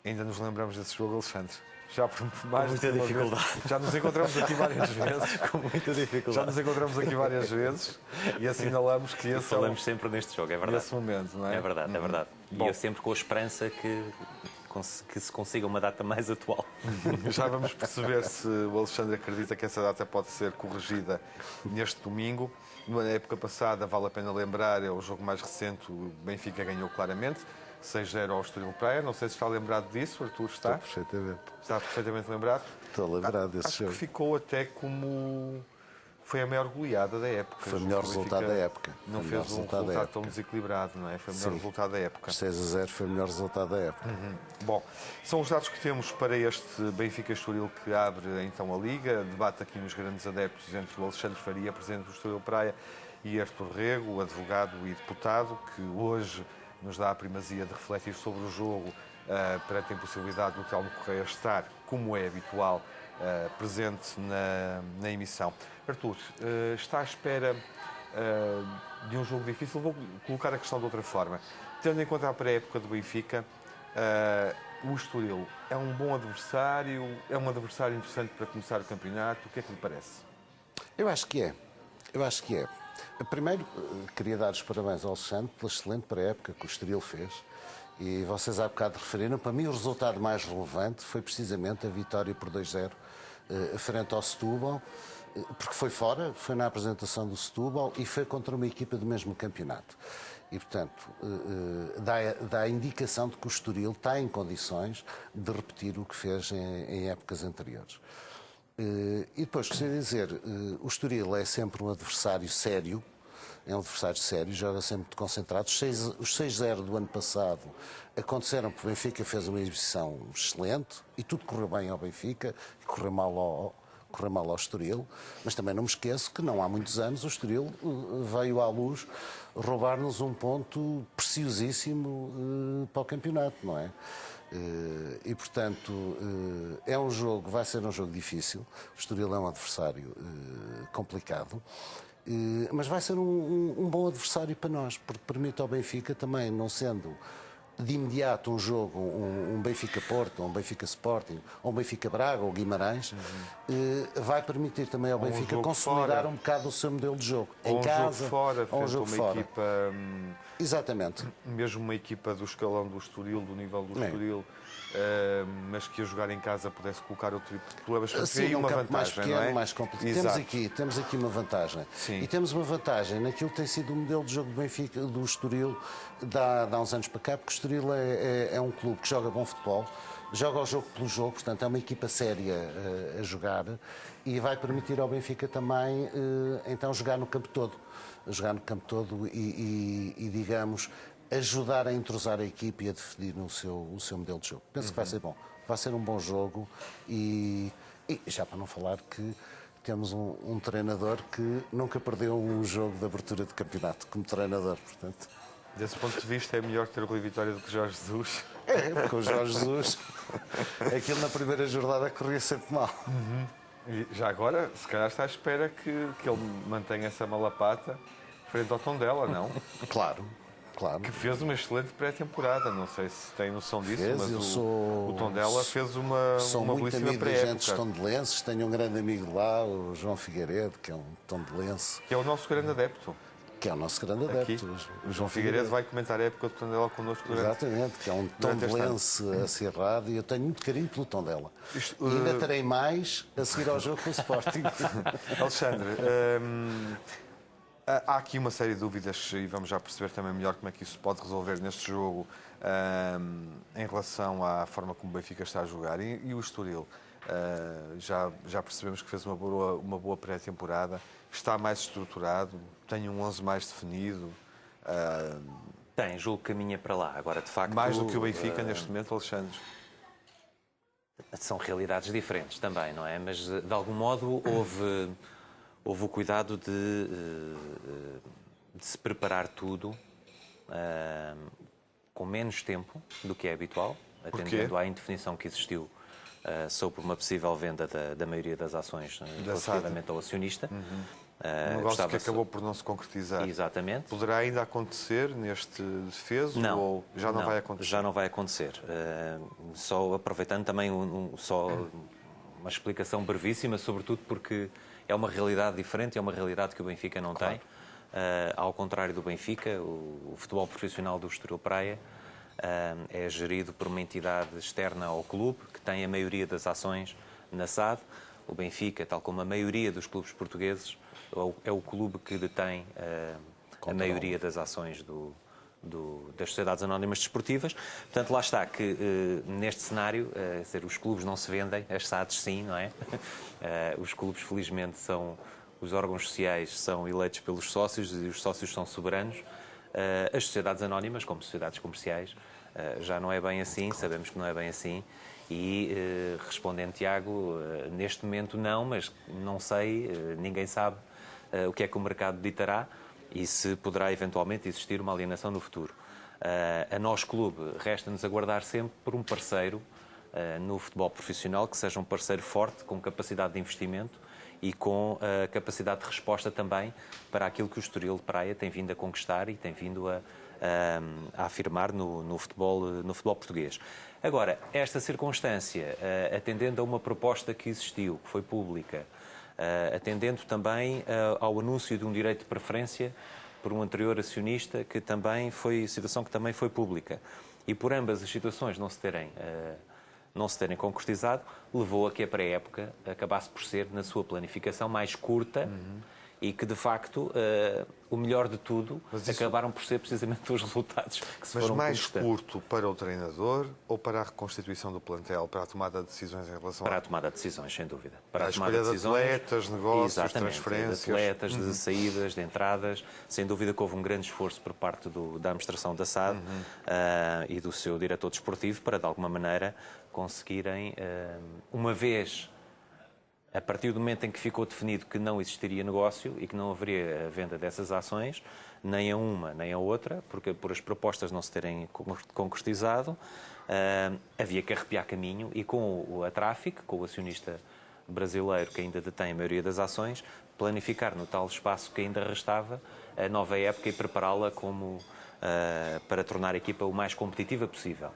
[SPEAKER 1] Ainda nos lembramos desse jogo, Alexandre? Já por mais
[SPEAKER 3] com muita dificuldade.
[SPEAKER 1] Já nos encontramos aqui várias vezes.
[SPEAKER 3] Com muita dificuldade.
[SPEAKER 1] Já nos encontramos aqui várias vezes e assinalamos que esse
[SPEAKER 3] falamos sempre neste jogo, é verdade.
[SPEAKER 1] Nesse momento, não é?
[SPEAKER 3] É verdade, é verdade. E eu sempre com a esperança que se consiga uma data mais atual.
[SPEAKER 1] Já vamos perceber se o Alexandre acredita que essa data pode ser corrigida neste domingo. Na época passada, vale a pena lembrar, é o jogo mais recente, o Benfica ganhou claramente, 6-0 ao Estoril Praia. Não sei se está lembrado disso, Artur, está?
[SPEAKER 2] Estou perfeitamente.
[SPEAKER 1] Está perfeitamente lembrado?
[SPEAKER 2] Estou lembrado desse
[SPEAKER 1] Acho
[SPEAKER 2] jogo.
[SPEAKER 1] que ficou até como... Foi a maior goleada da época.
[SPEAKER 2] Foi o melhor resultado da época.
[SPEAKER 1] Não fez um resultado tão desequilibrado, não é? Foi o melhor resultado da época.
[SPEAKER 2] 6-0 foi o melhor resultado da época.
[SPEAKER 1] Bom, são os dados que temos para este Benfica-Estoril que abre então a Liga. Debate aqui nos Grandes Adeptos entre o Alexandre Faria, presidente do Estoril Praia, e Artur Rego, advogado e deputado, que hoje nos dá a primazia de refletir sobre o jogo para ter possibilidade do Telmo Correia estar, como é habitual, presente na emissão. Artur, está à espera de um jogo difícil? Vou colocar a questão de outra forma. Tendo em conta a pré-época do Benfica, o Estoril é um bom adversário? É um adversário interessante para começar o campeonato? O que é que lhe parece?
[SPEAKER 2] Eu acho que é. Eu acho que é. Primeiro, queria dar os parabéns ao Alexandre pela excelente pré-época que o Estoril fez. E vocês há bocado referiram, para mim o resultado mais relevante foi precisamente a vitória por 2-0 frente ao Setúbal, porque foi fora, foi na apresentação do Setúbal e foi contra uma equipa do mesmo campeonato. E, portanto, dá a indicação de que o Estoril está em condições de repetir o que fez em épocas anteriores. E depois, gostaria de dizer, o Estoril é sempre um adversário sério, é um adversário sério, joga sempre muito concentrado. Os 6-0 do ano passado aconteceram porque o Benfica fez uma exibição excelente e tudo correu bem ao Benfica e correu mal ao Estoril, mas também não me esqueço que não há muitos anos o Estoril veio à luz roubar-nos um ponto preciosíssimo para o campeonato, não é? E, portanto, vai ser um jogo difícil. O Estoril é um adversário complicado, mas vai ser um bom adversário para nós, porque permite ao Benfica também, não sendo de imediato um jogo, um Benfica-Porto, um Benfica-Sporting, ou um Benfica-Braga, ou Guimarães, vai permitir também ao Benfica consolidar um bocado o seu modelo de jogo. Em casa,
[SPEAKER 1] ou um jogo fora, equipa...
[SPEAKER 2] Exatamente.
[SPEAKER 1] Mesmo uma equipa do escalão do Estoril, do nível do Estoril, mas que a jogar em casa pudesse colocar outro tipo de problemas.
[SPEAKER 2] Sim,
[SPEAKER 1] Tem
[SPEAKER 2] um
[SPEAKER 1] uma
[SPEAKER 2] campo mais
[SPEAKER 1] vantagem,
[SPEAKER 2] pequeno,
[SPEAKER 1] não é?
[SPEAKER 2] mais complicado.
[SPEAKER 1] Exato.
[SPEAKER 2] Temos aqui uma vantagem.
[SPEAKER 1] Sim.
[SPEAKER 2] E temos uma vantagem naquilo que tem sido o modelo de jogo do Benfica, do Estoril, há uns anos para cá, porque o Estoril é um clube que joga bom futebol, joga o jogo pelo jogo, portanto é uma equipa séria a jogar e vai permitir ao Benfica também então jogar no campo todo. Jogar no campo todo e digamos, ajudar a entrosar a equipe e a definir o seu modelo de jogo. Penso que vai ser bom. Vai ser um bom jogo e já para não falar que temos um treinador que nunca perdeu um jogo de abertura de campeonato como treinador, portanto.
[SPEAKER 1] Desse ponto de vista, é melhor ter o Rui Vitória do que Jorge Jesus.
[SPEAKER 2] Porque o Jorge Jesus, aquilo na primeira jornada corria sempre mal.
[SPEAKER 1] E já agora, se calhar está à espera que ele mantenha essa malapata frente ao Tondela, não?
[SPEAKER 2] Claro.
[SPEAKER 1] Que fez uma excelente pré-temporada. Não sei se tem noção disso, mas o Tondela fez uma
[SPEAKER 2] muito
[SPEAKER 1] belíssima
[SPEAKER 2] amigo de agentes
[SPEAKER 1] pré-época.
[SPEAKER 2] tondelenses. Tenho um grande amigo lá, o João Figueiredo, que é um tondelense,
[SPEAKER 1] Que é o nosso grande adepto.
[SPEAKER 2] que é o nosso grande
[SPEAKER 1] Aqui.
[SPEAKER 2] adepto.
[SPEAKER 1] O João Figueiredo vai comentar a época do Tondela connosco durante...
[SPEAKER 2] Exatamente, que é um
[SPEAKER 1] durante este
[SPEAKER 2] tondelense acirrado e eu tenho muito carinho pelo Tondela.
[SPEAKER 1] Isto,
[SPEAKER 2] E ainda terei mais a seguir ao jogo com o Sporting.
[SPEAKER 1] Alexandre, há aqui uma série de dúvidas e vamos já perceber também melhor como é que isso se pode resolver neste jogo em relação à forma como o Benfica está a jogar. E o Estoril, já percebemos que fez uma boa pré-temporada, está mais estruturado, tem um 11 mais definido.
[SPEAKER 3] Tem, julgo que caminha para lá. Agora, de facto...
[SPEAKER 1] Mais do que o Benfica neste momento, Alexandre?
[SPEAKER 3] São realidades diferentes também, não é? Mas, de algum modo, houve o cuidado de se preparar tudo com menos tempo do que é habitual, atendendo à indefinição que existiu sobre uma possível venda da maioria das ações relativamente ao acionista.
[SPEAKER 1] Um negócio que acabou por não se concretizar.
[SPEAKER 3] Exatamente.
[SPEAKER 1] Poderá ainda acontecer neste defeso ou já não vai acontecer?
[SPEAKER 3] Já não vai acontecer. Só aproveitando também só uma explicação brevíssima, sobretudo porque é uma realidade diferente, é uma realidade que o Benfica não tem. Ao contrário do Benfica, o futebol profissional do Estoril Praia é gerido por uma entidade externa ao clube, que tem a maioria das ações na SAD. O Benfica, tal como a maioria dos clubes portugueses, é o clube que detém a maioria das ações das sociedades anónimas desportivas. Portanto, lá está que neste cenário, os clubes não se vendem, as SADs sim, não é? Os clubes, felizmente, os órgãos sociais são eleitos pelos sócios e os sócios são soberanos. As sociedades anónimas, como sociedades comerciais, já não é bem assim, sabemos que não é bem assim. E, respondendo Tiago, neste momento não, mas não sei, ninguém sabe o que é que o mercado ditará e se poderá eventualmente existir uma alienação no futuro. A nós, clube, resta-nos aguardar sempre por um parceiro no futebol profissional que seja um parceiro forte, com capacidade de investimento e com capacidade de resposta também para aquilo que o Estoril de Praia tem vindo a conquistar e tem vindo a afirmar no futebol português. Agora, esta circunstância, atendendo a uma proposta que existiu, que foi pública, atendendo também ao anúncio de um direito de preferência por um anterior acionista, que também foi situação que também foi pública, e por ambas as situações não se terem concretizado, levou a que a pré-época acabasse por ser, na sua planificação, mais curta e que, de facto, o melhor de tudo acabaram por ser precisamente os resultados que se foram
[SPEAKER 1] mais
[SPEAKER 3] conquistando.
[SPEAKER 1] curto para o treinador ou para a reconstituição do plantel, para a tomada de decisões em relação
[SPEAKER 3] Para a tomada de decisões, sem dúvida.
[SPEAKER 1] Para a escolha de atletas, negócios, transferências.
[SPEAKER 3] De atletas, de saídas, de entradas. Sem dúvida que houve um grande esforço por parte da administração da SAD e do seu diretor desportivo para, de alguma maneira, conseguirem, uma vez, a partir do momento em que ficou definido que não existiria negócio e que não haveria a venda dessas ações, nem a uma nem a outra, porque por as propostas não se terem concretizado, havia que arrepiar caminho e com a Tráfico, com o acionista brasileiro que ainda detém a maioria das ações, planificar no tal espaço que ainda restava a nova época e prepará-la para tornar a equipa o mais competitiva possível.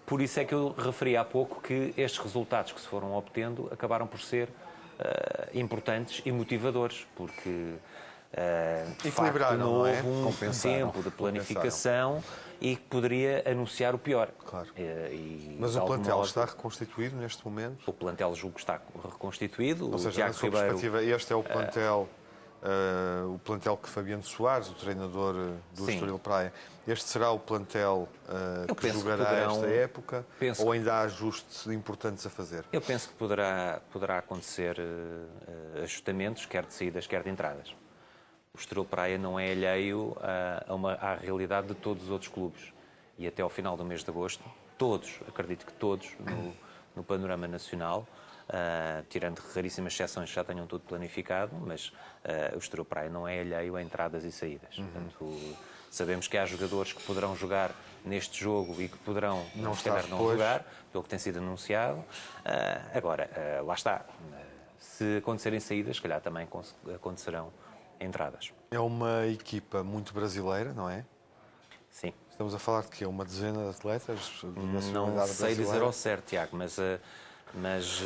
[SPEAKER 3] Por isso é que eu referi há pouco que estes resultados que se foram obtendo acabaram por ser importantes e motivadores, porque
[SPEAKER 1] Equilibraram,
[SPEAKER 3] não
[SPEAKER 1] é?
[SPEAKER 3] houve um tempo de planificação e que poderia anunciar o pior.
[SPEAKER 1] Claro.
[SPEAKER 3] E,
[SPEAKER 1] Mas
[SPEAKER 3] de
[SPEAKER 1] o
[SPEAKER 3] algum
[SPEAKER 1] plantel
[SPEAKER 3] modo,
[SPEAKER 1] está reconstituído neste momento?
[SPEAKER 3] o plantel julgo que está reconstituído.
[SPEAKER 1] Ou
[SPEAKER 3] O
[SPEAKER 1] seja,
[SPEAKER 3] Tiago
[SPEAKER 1] na sua
[SPEAKER 3] Ribeiro,
[SPEAKER 1] perspectiva, este é o plantel que Fabiano Soares, o treinador do
[SPEAKER 3] Sim.
[SPEAKER 1] Estoril Praia, este será o plantel
[SPEAKER 3] Eu
[SPEAKER 1] que
[SPEAKER 3] penso que
[SPEAKER 1] jogará
[SPEAKER 3] poderão-
[SPEAKER 1] esta época?
[SPEAKER 3] penso
[SPEAKER 1] Ou ainda há ajustes importantes a fazer?
[SPEAKER 3] eu penso que poderá acontecer ajustamentos, quer de saídas, quer de entradas. O Estoril Praia não é alheio à realidade de todos os outros clubes. E até ao final do mês de agosto, acredito que todos, no panorama nacional, tirando raríssimas exceções que já tenham tudo planificado, mas o Estoril Praia não é alheio a entradas e saídas. Portanto, sabemos que há jogadores que poderão jogar neste jogo e que poderão, se calhar, não jogar, pelo que tem sido anunciado. Agora, lá está. Se acontecerem saídas, se calhar também acontecerão entradas.
[SPEAKER 1] É uma equipa muito brasileira, não é?
[SPEAKER 3] Sim.
[SPEAKER 1] Estamos a falar de quê? Uma dezena de atletas de
[SPEAKER 3] Não
[SPEAKER 1] nacionalidade
[SPEAKER 3] sei
[SPEAKER 1] brasileira?
[SPEAKER 3] dizer ao certo, Tiago, mas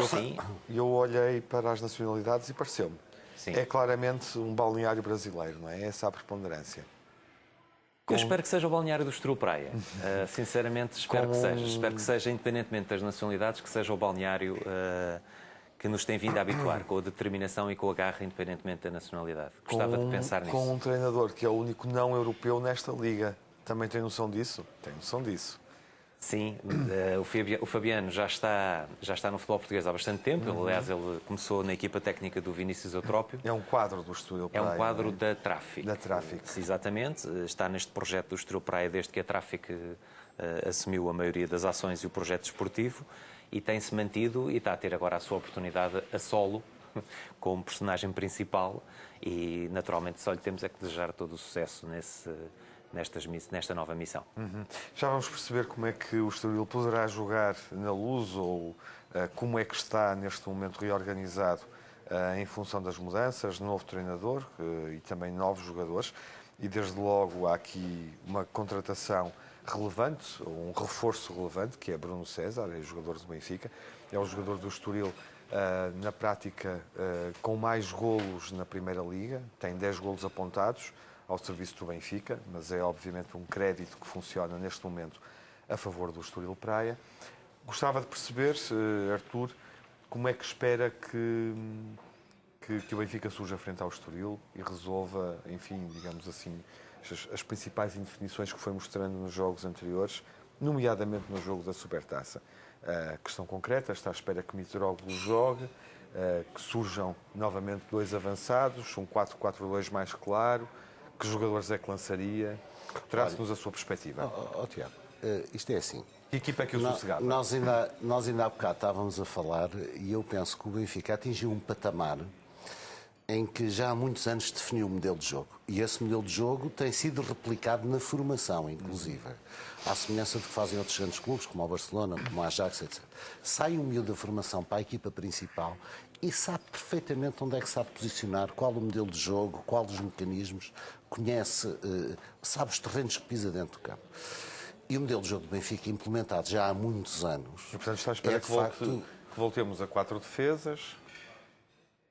[SPEAKER 3] sim.
[SPEAKER 1] Eu olhei para as nacionalidades e pareceu-me.
[SPEAKER 3] Sim.
[SPEAKER 1] É claramente um balneário brasileiro, não é? Essa a preponderância.
[SPEAKER 3] Eu espero que seja o balneário do Estoril Praia. Sinceramente, espero que seja.
[SPEAKER 1] um
[SPEAKER 3] Espero que seja, independentemente das nacionalidades, que seja o balneário que nos tem vindo a habituar, com a determinação e com a garra, independentemente da nacionalidade. Gostava de pensar nisso.
[SPEAKER 1] Com um treinador que é o único não europeu nesta liga. Também tem noção disso? Tem noção disso.
[SPEAKER 3] Sim, o Fabiano já está no futebol português há bastante tempo. Aliás, ele começou na equipa técnica do Vinícius Eutrópio.
[SPEAKER 1] É um quadro do Estoril
[SPEAKER 3] É
[SPEAKER 1] Praia.
[SPEAKER 3] um quadro
[SPEAKER 1] não é?
[SPEAKER 3] da Traffic.
[SPEAKER 1] Da Traffic.
[SPEAKER 3] Exatamente. Está neste projeto do Estoril Praia desde que a Traffic assumiu a maioria das ações e o projeto desportivo e tem-se mantido e está a ter agora a sua oportunidade a solo como personagem principal e naturalmente só lhe temos é que desejar todo o sucesso nesta nova missão.
[SPEAKER 1] Já vamos perceber como é que o Estoril poderá jogar na Luz ou como é que está neste momento reorganizado em função das mudanças, novo treinador e também novos jogadores. E desde logo há aqui uma contratação relevante, ou um reforço relevante, que é Bruno César, é jogador do Benfica, é o jogador do Estoril na prática com mais golos na Primeira Liga, tem 10 golos apontados ao serviço do Benfica, mas é obviamente um crédito que funciona neste momento a favor do Estoril Praia. Gostava de perceber, Artur, como é que espera que o Benfica surja frente ao Estoril e resolva, enfim, digamos assim, as principais indefinições que foi mostrando nos jogos anteriores, nomeadamente no jogo da Supertaça. Questão concreta, está à espera que Mitroglou jogue, que surjam novamente dois avançados, um 4-4-2 mais claro. Que jogadores é que lançaria? Trace-nos a sua perspectiva.
[SPEAKER 2] Tiago, isto é assim.
[SPEAKER 1] Que equipa é que o sossegava?
[SPEAKER 2] Nós ainda há bocado estávamos a falar e eu penso que o Benfica atingiu um patamar em que já há muitos anos definiu o modelo de jogo. E esse modelo de jogo tem sido replicado na formação, inclusive. À semelhança do que fazem outros grandes clubes, como o Barcelona, como o Ajax, etc. Sai um miúdo da formação para a equipa principal e sabe perfeitamente onde é que sabe posicionar, qual o modelo de jogo, qual os mecanismos, conhece, sabe os terrenos que pisa dentro do campo. E o modelo de jogo do Benfica, implementado já há muitos anos...
[SPEAKER 1] E, portanto, está à espera que voltemos a 4 defesas...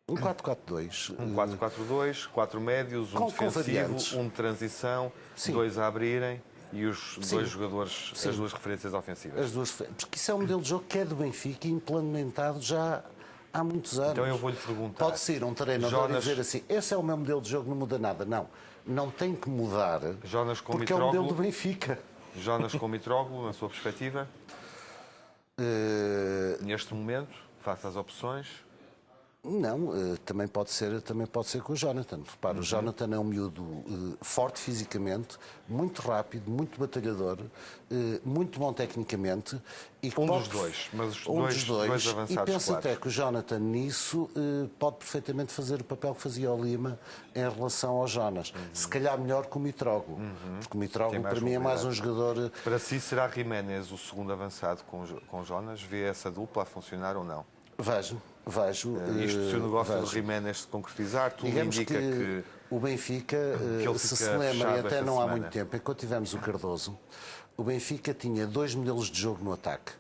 [SPEAKER 2] Um 4-4-2.
[SPEAKER 1] Um 4-4-2, 4 médios, um defensivo, um de transição,
[SPEAKER 2] Sim.
[SPEAKER 1] 2 a abrirem e os
[SPEAKER 2] Sim.
[SPEAKER 1] dois jogadores,
[SPEAKER 2] Sim.
[SPEAKER 1] as duas referências ofensivas.
[SPEAKER 2] Porque isso é um modelo de jogo que é do Benfica e implementado já há muitos anos.
[SPEAKER 1] Então eu vou-lhe perguntar.
[SPEAKER 2] Pode ser um treinador e dizer assim, esse é o meu modelo de jogo, não muda nada. Não, não tem que mudar
[SPEAKER 1] Jonas com
[SPEAKER 2] porque é o modelo do Benfica.
[SPEAKER 1] Jonas com Mitroglou, na sua perspectiva? Neste momento, face às opções...
[SPEAKER 2] Não, também pode ser com o Jonathan. Repara, o Jonathan é um miúdo forte fisicamente, muito rápido, muito batalhador, muito bom tecnicamente. E
[SPEAKER 1] dos dois, mas os dois avançados.
[SPEAKER 2] E penso
[SPEAKER 1] claro.
[SPEAKER 2] até que o Jonathan nisso pode perfeitamente fazer o papel que fazia o Lima em relação ao Jonas. Se calhar melhor que o Mitroglou. Porque o Mitroglou para mim é mais um jogador...
[SPEAKER 1] Para si será Jiménez o segundo avançado com Jonas? Vê essa dupla a funcionar ou não?
[SPEAKER 2] Vejo.
[SPEAKER 1] Isto, se o negócio de Jiménez se concretizar, tudo
[SPEAKER 2] Digamos
[SPEAKER 1] indica que
[SPEAKER 2] o Benfica,
[SPEAKER 1] ele
[SPEAKER 2] se
[SPEAKER 1] fica
[SPEAKER 2] lembra, e
[SPEAKER 1] fechado
[SPEAKER 2] até
[SPEAKER 1] esta
[SPEAKER 2] não há
[SPEAKER 1] semana.
[SPEAKER 2] muito tempo, enquanto tivemos o Cardoso, o Benfica tinha dois modelos de jogo no ataque.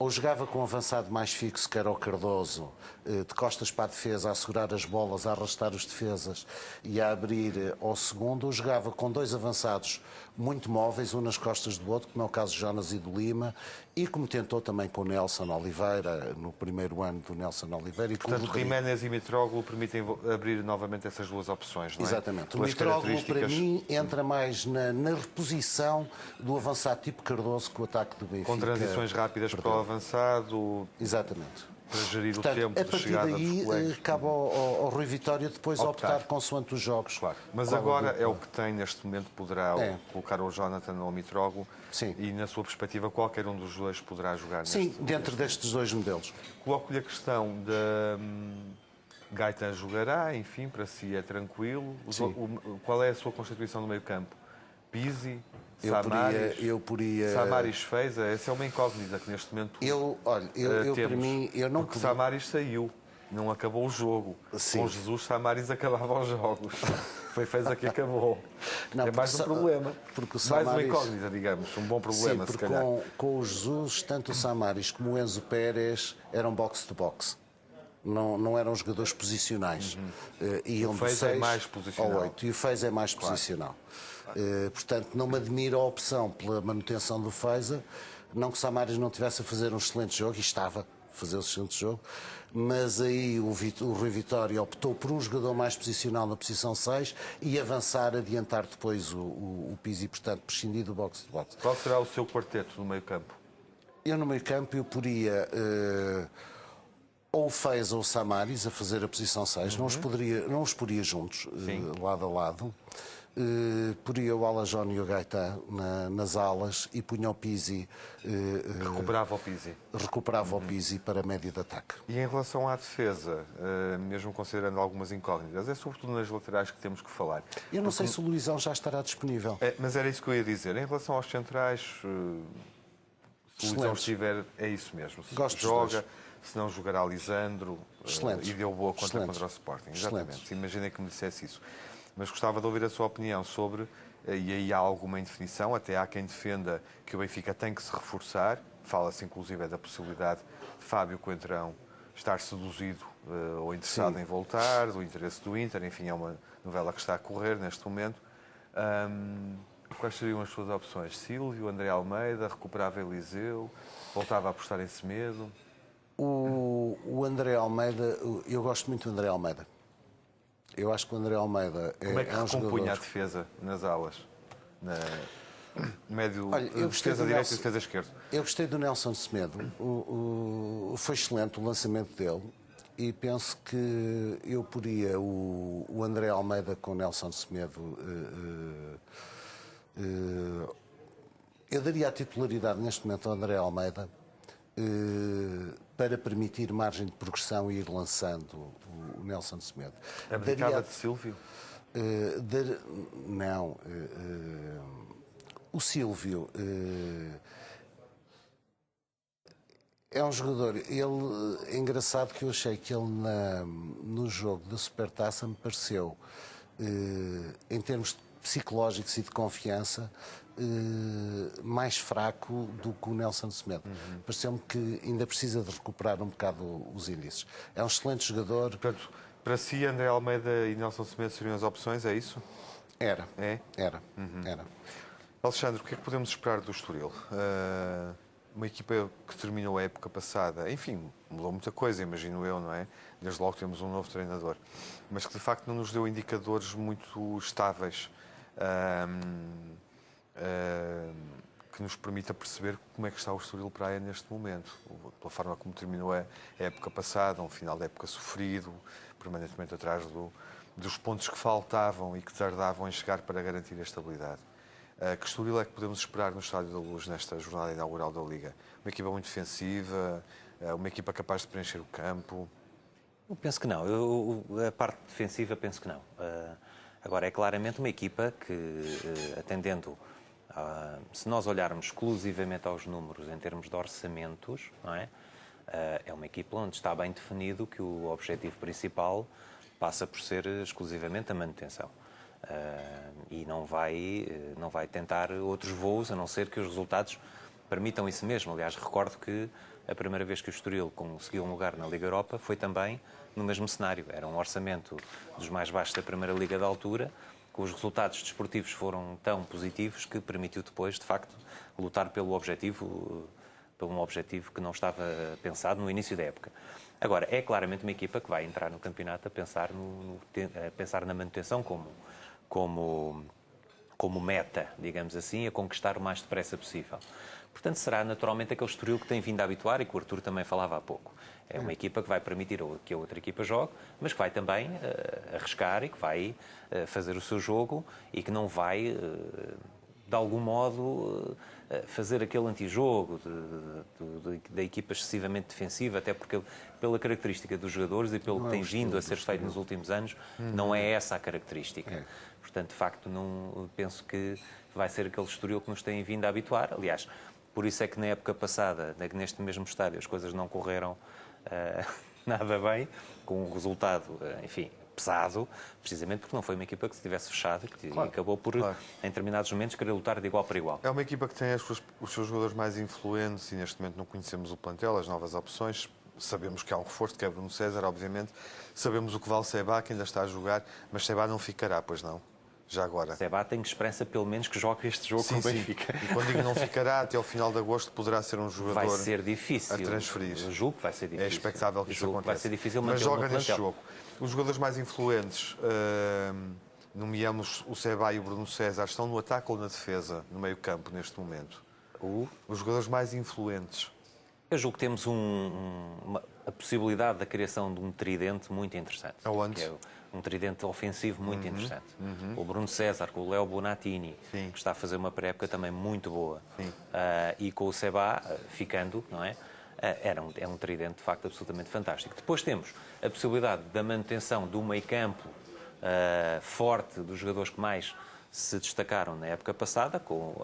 [SPEAKER 2] ou jogava com um avançado mais fixo, que era o Cardoso, de costas para a defesa, a segurar as bolas, a arrastar os defesas e a abrir ao segundo, ou jogava com dois avançados muito móveis, um nas costas do outro, como é o caso de Jonas e do Lima, e como tentou também com o Nelson Oliveira, no primeiro ano do Nelson Oliveira. E
[SPEAKER 1] portanto,
[SPEAKER 2] com o
[SPEAKER 1] Jiménez e Mitroglou permitem abrir novamente essas duas opções, não é?
[SPEAKER 2] Exatamente. O
[SPEAKER 1] Pelas
[SPEAKER 2] Mitroglou, para mim, entra mais na reposição do avançado tipo Cardoso, que o ataque do Benfica...
[SPEAKER 1] Com transições rápidas para o avançado.
[SPEAKER 2] Exatamente.
[SPEAKER 1] Para gerir
[SPEAKER 2] Portanto,
[SPEAKER 1] o tempo
[SPEAKER 2] a
[SPEAKER 1] de
[SPEAKER 2] partir
[SPEAKER 1] chegada
[SPEAKER 2] daí,
[SPEAKER 1] dos colegas.
[SPEAKER 2] cabe ao Rui Vitória depois optar consoante os jogos.
[SPEAKER 1] Claro. Mas agora é o que tem neste momento, poderá colocar o Jonathan ou o Mitroglou.
[SPEAKER 2] Sim.
[SPEAKER 1] E na sua perspectiva, qualquer um dos dois poderá jogar
[SPEAKER 2] Sim, dentro destes dois modelos.
[SPEAKER 1] Coloco-lhe a questão da Gaetan jogará, enfim, para si é tranquilo. Qual é a sua constituição no meio campo? Pizzi, Samaris?
[SPEAKER 2] Eu poria...
[SPEAKER 1] Samaris fez, essa é uma incógnita que neste momento
[SPEAKER 2] eu para mim, eu não
[SPEAKER 1] porque Samaris saiu, não acabou o jogo.
[SPEAKER 2] Sim.
[SPEAKER 1] Com Jesus, Samaris acabava os jogos. Fez a que acabou.
[SPEAKER 2] Não,
[SPEAKER 1] é mais um problema.
[SPEAKER 2] Porque o
[SPEAKER 1] mais
[SPEAKER 2] Samaris...
[SPEAKER 1] uma incógnita, digamos. Um bom problema,
[SPEAKER 2] Sim,
[SPEAKER 1] se
[SPEAKER 2] porque
[SPEAKER 1] calhar.
[SPEAKER 2] com o Jesus, tanto o Samaris como o Enzo Pérez eram box-to-box. Não eram jogadores posicionais. Iam
[SPEAKER 1] O Fez é mais posicional.
[SPEAKER 2] ao 8. E o Fez é mais posicional. Portanto, não me admira a opção pela manutenção do Feza. Não que o Samaris não tivesse a fazer um excelente jogo, e estava a fazer um excelente jogo, mas aí o Rui Vitória optou por um jogador mais posicional na posição 6 e avançar, adiantar depois o Pizzi, portanto, prescindir do box-to-box.
[SPEAKER 1] Qual será o seu quarteto no meio campo?
[SPEAKER 2] Eu no meio campo eu poria ou o Fez ou o Samaris a fazer a posição 6, não os poria juntos, lado a lado. Poria o Alajon e o Gaetan nas alas e punha o Pizzi. Recuperava o Pizzi para médio de ataque.
[SPEAKER 1] E em relação à defesa, mesmo considerando algumas incógnitas, é sobretudo nas laterais que temos que falar.
[SPEAKER 2] Eu não sei se o Luizão já estará disponível.
[SPEAKER 1] Mas era isso que eu ia dizer. Em relação aos centrais, se o Luizão estiver, é isso mesmo. Se joga, se não jogará Lisandro, e deu boa conta contra o Sporting. Exatamente. Imaginei que me dissesse isso. Mas gostava de ouvir a sua opinião sobre, e aí há alguma indefinição, até há quem defenda que o Benfica tem que se reforçar, fala-se inclusive da possibilidade de Fábio Coentrão estar seduzido ou interessado em voltar, do interesse do Inter, enfim, é uma novela que está a correr neste momento. Quais seriam as suas opções? Sílvio, André Almeida, recuperava Eliseu, voltava a apostar em Semedo?
[SPEAKER 2] O André Almeida, eu gosto muito do André Almeida. Eu acho que o André Almeida é um jogador...
[SPEAKER 1] Como é que recompunha a defesa nas alas? Médio, defesa direita e defesa esquerda.
[SPEAKER 2] Eu gostei do Nelson Semedo. Foi excelente o lançamento dele. E penso que eu poria o André Almeida com o Nelson Semedo. Eu daria a titularidade neste momento ao André Almeida para permitir margem de progressão e ir lançando o Nelson Semedo.
[SPEAKER 1] Abdicava de Sílvio?
[SPEAKER 2] Não. O Sílvio é um jogador. É engraçado que eu achei que ele no jogo da Supertaça me pareceu, em termos psicológicos e de confiança, mais fraco do que o Nelson Semedo. Pareceu-me que ainda precisa de recuperar um bocado os índices. É um excelente jogador.
[SPEAKER 1] Portanto, para si, André Almeida e Nelson Semedo seriam as opções, é isso?
[SPEAKER 2] Era. Era.
[SPEAKER 1] Alexandre, o que é que podemos esperar do Estoril? Uma equipa que terminou a época passada, enfim, mudou muita coisa, imagino eu, não é? Desde logo temos um novo treinador, mas que de facto não nos deu indicadores muito estáveis que nos permita perceber como é que está o Estoril Praia neste momento, pela forma como terminou a época passada, um final da época sofrido, permanentemente atrás dos pontos que faltavam e que tardavam em chegar para garantir a estabilidade. Que Estoril é que podemos esperar no Estádio da Luz nesta jornada inaugural da Liga? Uma equipa muito defensiva, uma equipa capaz de preencher o campo?
[SPEAKER 3] Eu penso que não. A parte defensiva penso que não. Agora, é claramente uma equipa que, atendendo, se nós olharmos exclusivamente aos números em termos de orçamentos, não é? É uma equipa onde está bem definido que o objetivo principal passa por ser exclusivamente a manutenção. E não vai tentar outros voos, a não ser que os resultados permitam isso mesmo. Aliás, recordo que a primeira vez que o Estoril conseguiu um lugar na Liga Europa foi também no mesmo cenário. Era um orçamento dos mais baixos da Primeira Liga da altura, que os resultados desportivos foram tão positivos que permitiu depois, de facto, lutar por um objetivo que não estava pensado no início da época. Agora, é claramente uma equipa que vai entrar no campeonato a pensar, a pensar na manutenção como meta, digamos assim, a conquistar o mais depressa possível. Portanto, será naturalmente aquele Estoril que tem vindo a habituar e que o Artur também falava há pouco. É uma equipa que vai permitir que a outra equipa jogue, mas que vai também arriscar e que vai fazer o seu jogo e que não vai, de algum modo, fazer aquele antijogo da equipa excessivamente defensiva, até porque, pela característica dos jogadores e pelo que tem vindo a ser feito nos últimos anos, não é essa a característica. Portanto, de facto, não penso que vai ser aquele Estoril que nos tem vindo a habituar. Aliás, por isso é que na época passada, neste mesmo estádio, as coisas não correram nada bem, com um resultado, enfim, pesado, precisamente porque não foi uma equipa que se tivesse fechado e acabou por, em determinados momentos, querer lutar de igual para igual.
[SPEAKER 1] É uma equipa que tem os seus jogadores mais influentes e neste momento não conhecemos o plantel, as novas opções. Sabemos que há um reforço, que é Bruno César, obviamente. Sabemos o que vale Seba, que ainda está a jogar, mas Seba não ficará, pois não? Já agora.
[SPEAKER 3] Seba tem esperança, pelo menos, que jogue este jogo com o Benfica.
[SPEAKER 1] E quando digo não ficará, até ao final de agosto poderá ser um jogador
[SPEAKER 3] vai ser difícil.
[SPEAKER 1] A transferir.
[SPEAKER 3] Eu julgo que vai ser difícil.
[SPEAKER 1] É expectável que isso aconteça.
[SPEAKER 3] Vai ser difícil
[SPEAKER 1] mas joga neste jogo. Os jogadores mais influentes, nomeamos o Seba e o Bruno César, estão no ataque ou na defesa, no meio campo, neste momento? Os jogadores mais influentes.
[SPEAKER 3] Eu julgo que temos a possibilidade da criação de um tridente muito interessante.
[SPEAKER 1] Aonde?
[SPEAKER 3] Que é um tridente ofensivo muito interessante. O Bruno César, com o Léo Bonatini, que está a fazer uma pré-época também muito boa. E com o Seba ficando, não é? É um tridente, de facto, absolutamente fantástico. Depois temos a possibilidade da manutenção do meio-campo forte dos jogadores que mais se destacaram na época passada, com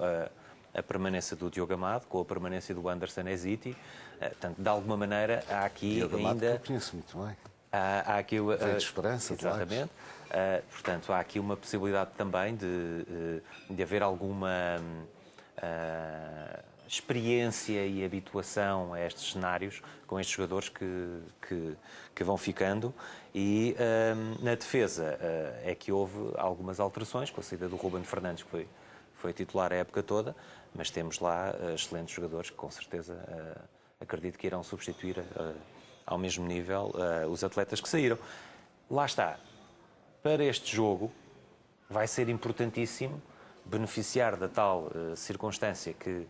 [SPEAKER 3] a permanência do Diogo Amado, com a permanência do Anderson Eziti. Portanto, de alguma maneira, há aqui
[SPEAKER 2] Diogo
[SPEAKER 3] ainda...
[SPEAKER 2] Amado, que eu conheço muito bem.
[SPEAKER 3] Há aqui
[SPEAKER 2] Veio de Esperança,
[SPEAKER 3] exatamente. Portanto, há aqui uma possibilidade também de haver alguma experiência e habituação a estes cenários com estes jogadores que vão ficando. E na defesa é que houve algumas alterações, com a saída do Ruben Fernandes, que foi titular a época toda, mas temos lá excelentes jogadores que, com certeza, acredito que irão substituir ao mesmo nível os atletas que saíram. Lá está. Para este jogo vai ser importantíssimo beneficiar da tal circunstância que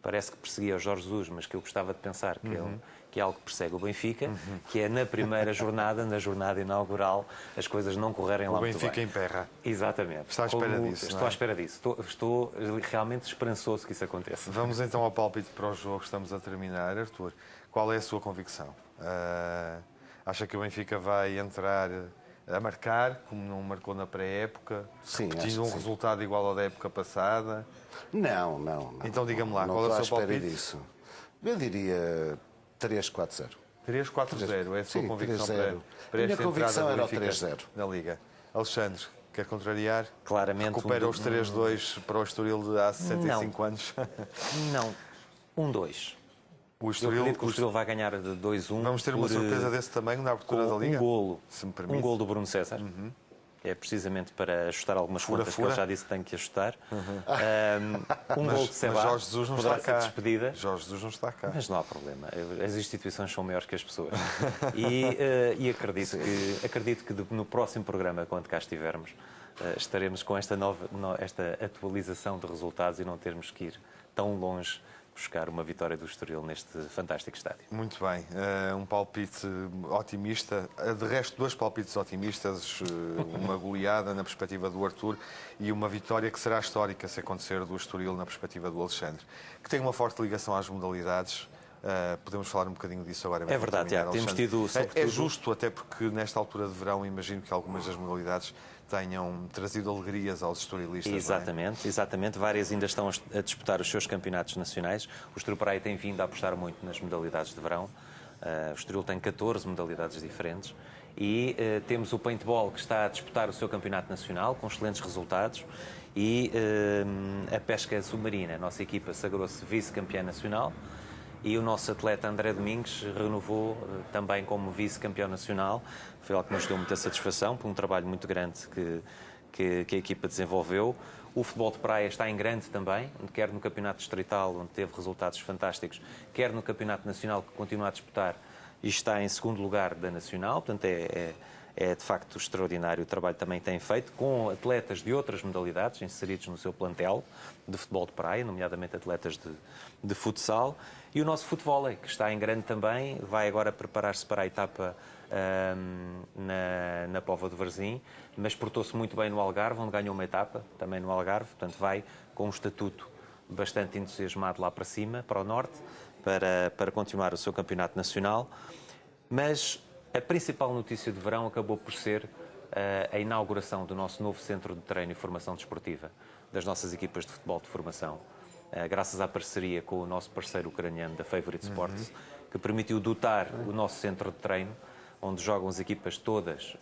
[SPEAKER 3] parece que perseguia o Jorge Jesus, mas que eu gostava de pensar que é algo que persegue o Benfica, que é na primeira jornada, na jornada inaugural, as coisas não correrem lá muito bem.
[SPEAKER 1] O Benfica emperra.
[SPEAKER 3] Exatamente.
[SPEAKER 1] Está à espera disso.
[SPEAKER 3] Estou à espera disso. Estou realmente esperançoso que isso aconteça.
[SPEAKER 1] Vamos então ao palpite para o jogo. Estamos a terminar. Artur, qual é a sua convicção? Acha que o Benfica vai entrar a marcar, como não marcou na pré-época, repetindo um resultado igual ao da época passada?
[SPEAKER 2] Não.
[SPEAKER 1] Então diga-me lá, qual é o seu palpite?
[SPEAKER 2] Disso. Eu diria 3-4-0.
[SPEAKER 1] 3-4-0, é a sua convicção
[SPEAKER 2] 3-0.
[SPEAKER 1] para esta
[SPEAKER 2] convicção
[SPEAKER 1] entrada
[SPEAKER 2] era
[SPEAKER 1] do
[SPEAKER 2] o
[SPEAKER 1] Benfica
[SPEAKER 2] 3-0.
[SPEAKER 1] na Liga? Alexandre, quer contrariar?
[SPEAKER 3] Claramente.
[SPEAKER 1] Recupera os 3-2 para o Estoril de há 65 anos?
[SPEAKER 3] Não. 1-2.
[SPEAKER 1] O
[SPEAKER 3] Eu acredito que o Estoril vai ganhar de 2-1.
[SPEAKER 1] Vamos ter uma surpresa desse tamanho na abertura da Liga?
[SPEAKER 3] Se me permite. Um golo do Bruno César. É precisamente para ajustar algumas contas que ele já disse que tem que ajustar. Golo de Seba.
[SPEAKER 1] Mas Jorge Jesus não está cá.
[SPEAKER 3] Despedida.
[SPEAKER 1] Jorge Jesus não está cá.
[SPEAKER 3] Mas não há problema. As instituições são maiores que as pessoas. E acredito que no próximo programa, quando cá estivermos, estaremos com esta atualização de resultados e não termos que ir tão longe buscar uma vitória do Estoril neste fantástico estádio.
[SPEAKER 1] Muito bem, um palpite otimista, de resto 2 palpites otimistas, uma goleada na perspectiva do Artur e uma vitória que será histórica se acontecer do Estoril na perspectiva do Alexandre, que tem uma forte ligação às modalidades. Podemos falar um bocadinho disso agora.
[SPEAKER 3] É verdade, temos tido, sobretudo...
[SPEAKER 1] É justo, até porque nesta altura de verão imagino que algumas das modalidades tenham trazido alegrias aos estorilistas.
[SPEAKER 3] Exatamente. Várias ainda estão a disputar os seus campeonatos nacionais. O Estoril Praia tem vindo a apostar muito nas modalidades de verão. O Estoril tem 14 modalidades diferentes E temos o paintball, que está a disputar o seu campeonato nacional, com excelentes resultados, e a pesca submarina. A nossa equipa sagrou-se vice-campeã nacional e o nosso atleta André Domingos renovou também como vice-campeão nacional. Foi algo que nos deu muita satisfação, por um trabalho muito grande que a equipa desenvolveu. O futebol de praia está em grande também, quer no campeonato distrital, onde teve resultados fantásticos, quer no campeonato nacional, que continua a disputar e está em segundo lugar da nacional. Portanto, é de facto extraordinário o trabalho que também tem feito, com atletas de outras modalidades inseridos no seu plantel de futebol de praia, nomeadamente atletas de futsal. E o nosso futevôlei, que está em grande também, vai agora preparar-se para a etapa na Póvoa de Varzim, mas portou-se muito bem no Algarve, onde ganhou uma etapa, também no Algarve. Portanto, vai com um estatuto bastante entusiasmado lá para cima, para o norte, para continuar o seu campeonato nacional. Mas a principal notícia de verão acabou por ser a inauguração do nosso novo centro de treino e formação desportiva, das nossas equipas de futebol de formação, graças à parceria com o nosso parceiro ucraniano da Favorite Sports, que permitiu dotar o nosso centro de treino, onde jogam as equipas todas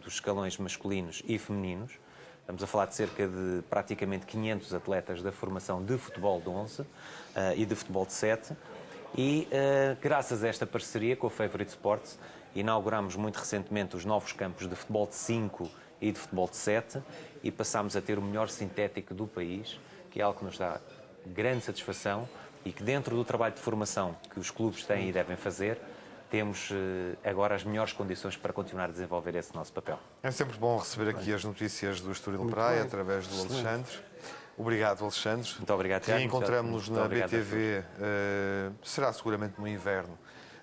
[SPEAKER 3] dos escalões masculinos e femininos. Estamos a falar de cerca de praticamente 500 atletas da formação de futebol de 11 e de futebol de 7. E graças a esta parceria com a Favorite Sports, inauguramos muito recentemente os novos campos de futebol de 5 e de futebol de 7 e passámos a ter o melhor sintético do país, que é algo que nos dá grande satisfação e que, dentro do trabalho de formação que os clubes têm e devem fazer, temos agora as melhores condições para continuar a desenvolver esse nosso papel.
[SPEAKER 1] É sempre bom receber aqui as notícias do Estoril Praia através do Alexandre. Obrigado, Alexandre.
[SPEAKER 3] Muito obrigado, Tiago.
[SPEAKER 1] Reencontramos-nos na BTV, será seguramente no inverno,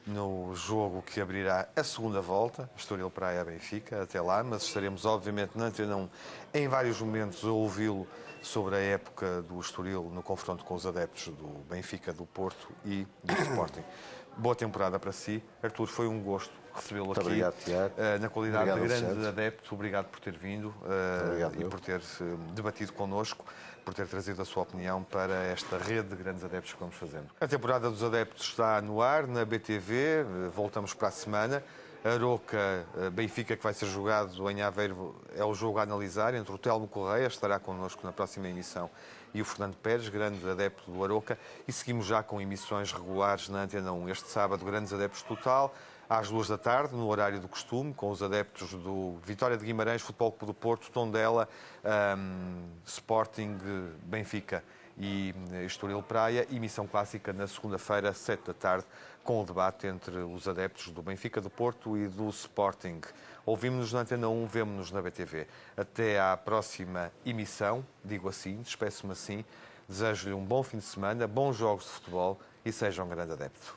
[SPEAKER 1] no jogo que abrirá a segunda volta, Estoril Praia-Benfica, até lá, mas estaremos obviamente na Antena 1 em vários momentos a ouvi-lo sobre a época do Estoril no confronto com os adeptos do Benfica, do Porto e do Sporting. Boa temporada para si. Artur, foi um gosto recebê-lo aqui.
[SPEAKER 2] Obrigado, Tiago.
[SPEAKER 1] Na qualidade de grande
[SPEAKER 2] Alexandre.
[SPEAKER 1] adepto, obrigado por ter vindo e por ter debatido connosco, por ter trazido a sua opinião para esta rede de grandes adeptos que vamos fazendo. A temporada dos adeptos está no ar, na BTV, voltamos para a semana. Aroca-Benfica, que vai ser jogado em Aveiro, é o jogo a analisar, entre o Telmo Correia, estará connosco na próxima emissão, e o Fernando Pérez, grande adepto do Aroca, e seguimos já com emissões regulares na Antena 1. Este sábado, grandes adeptos total, às 2 da tarde, no horário do costume, com os adeptos do Vitória de Guimarães, Futebol Clube do Porto, Tondela, Sporting, Benfica e Estoril Praia, emissão clássica na segunda-feira, 7 da tarde, com o debate entre os adeptos do Benfica, do Porto e do Sporting. Ouvimos-nos na Antena 1, vemo-nos na BTV. Até à próxima emissão, digo assim, despeço-me assim, desejo-lhe um bom fim de semana, bons jogos de futebol e seja um grande adepto.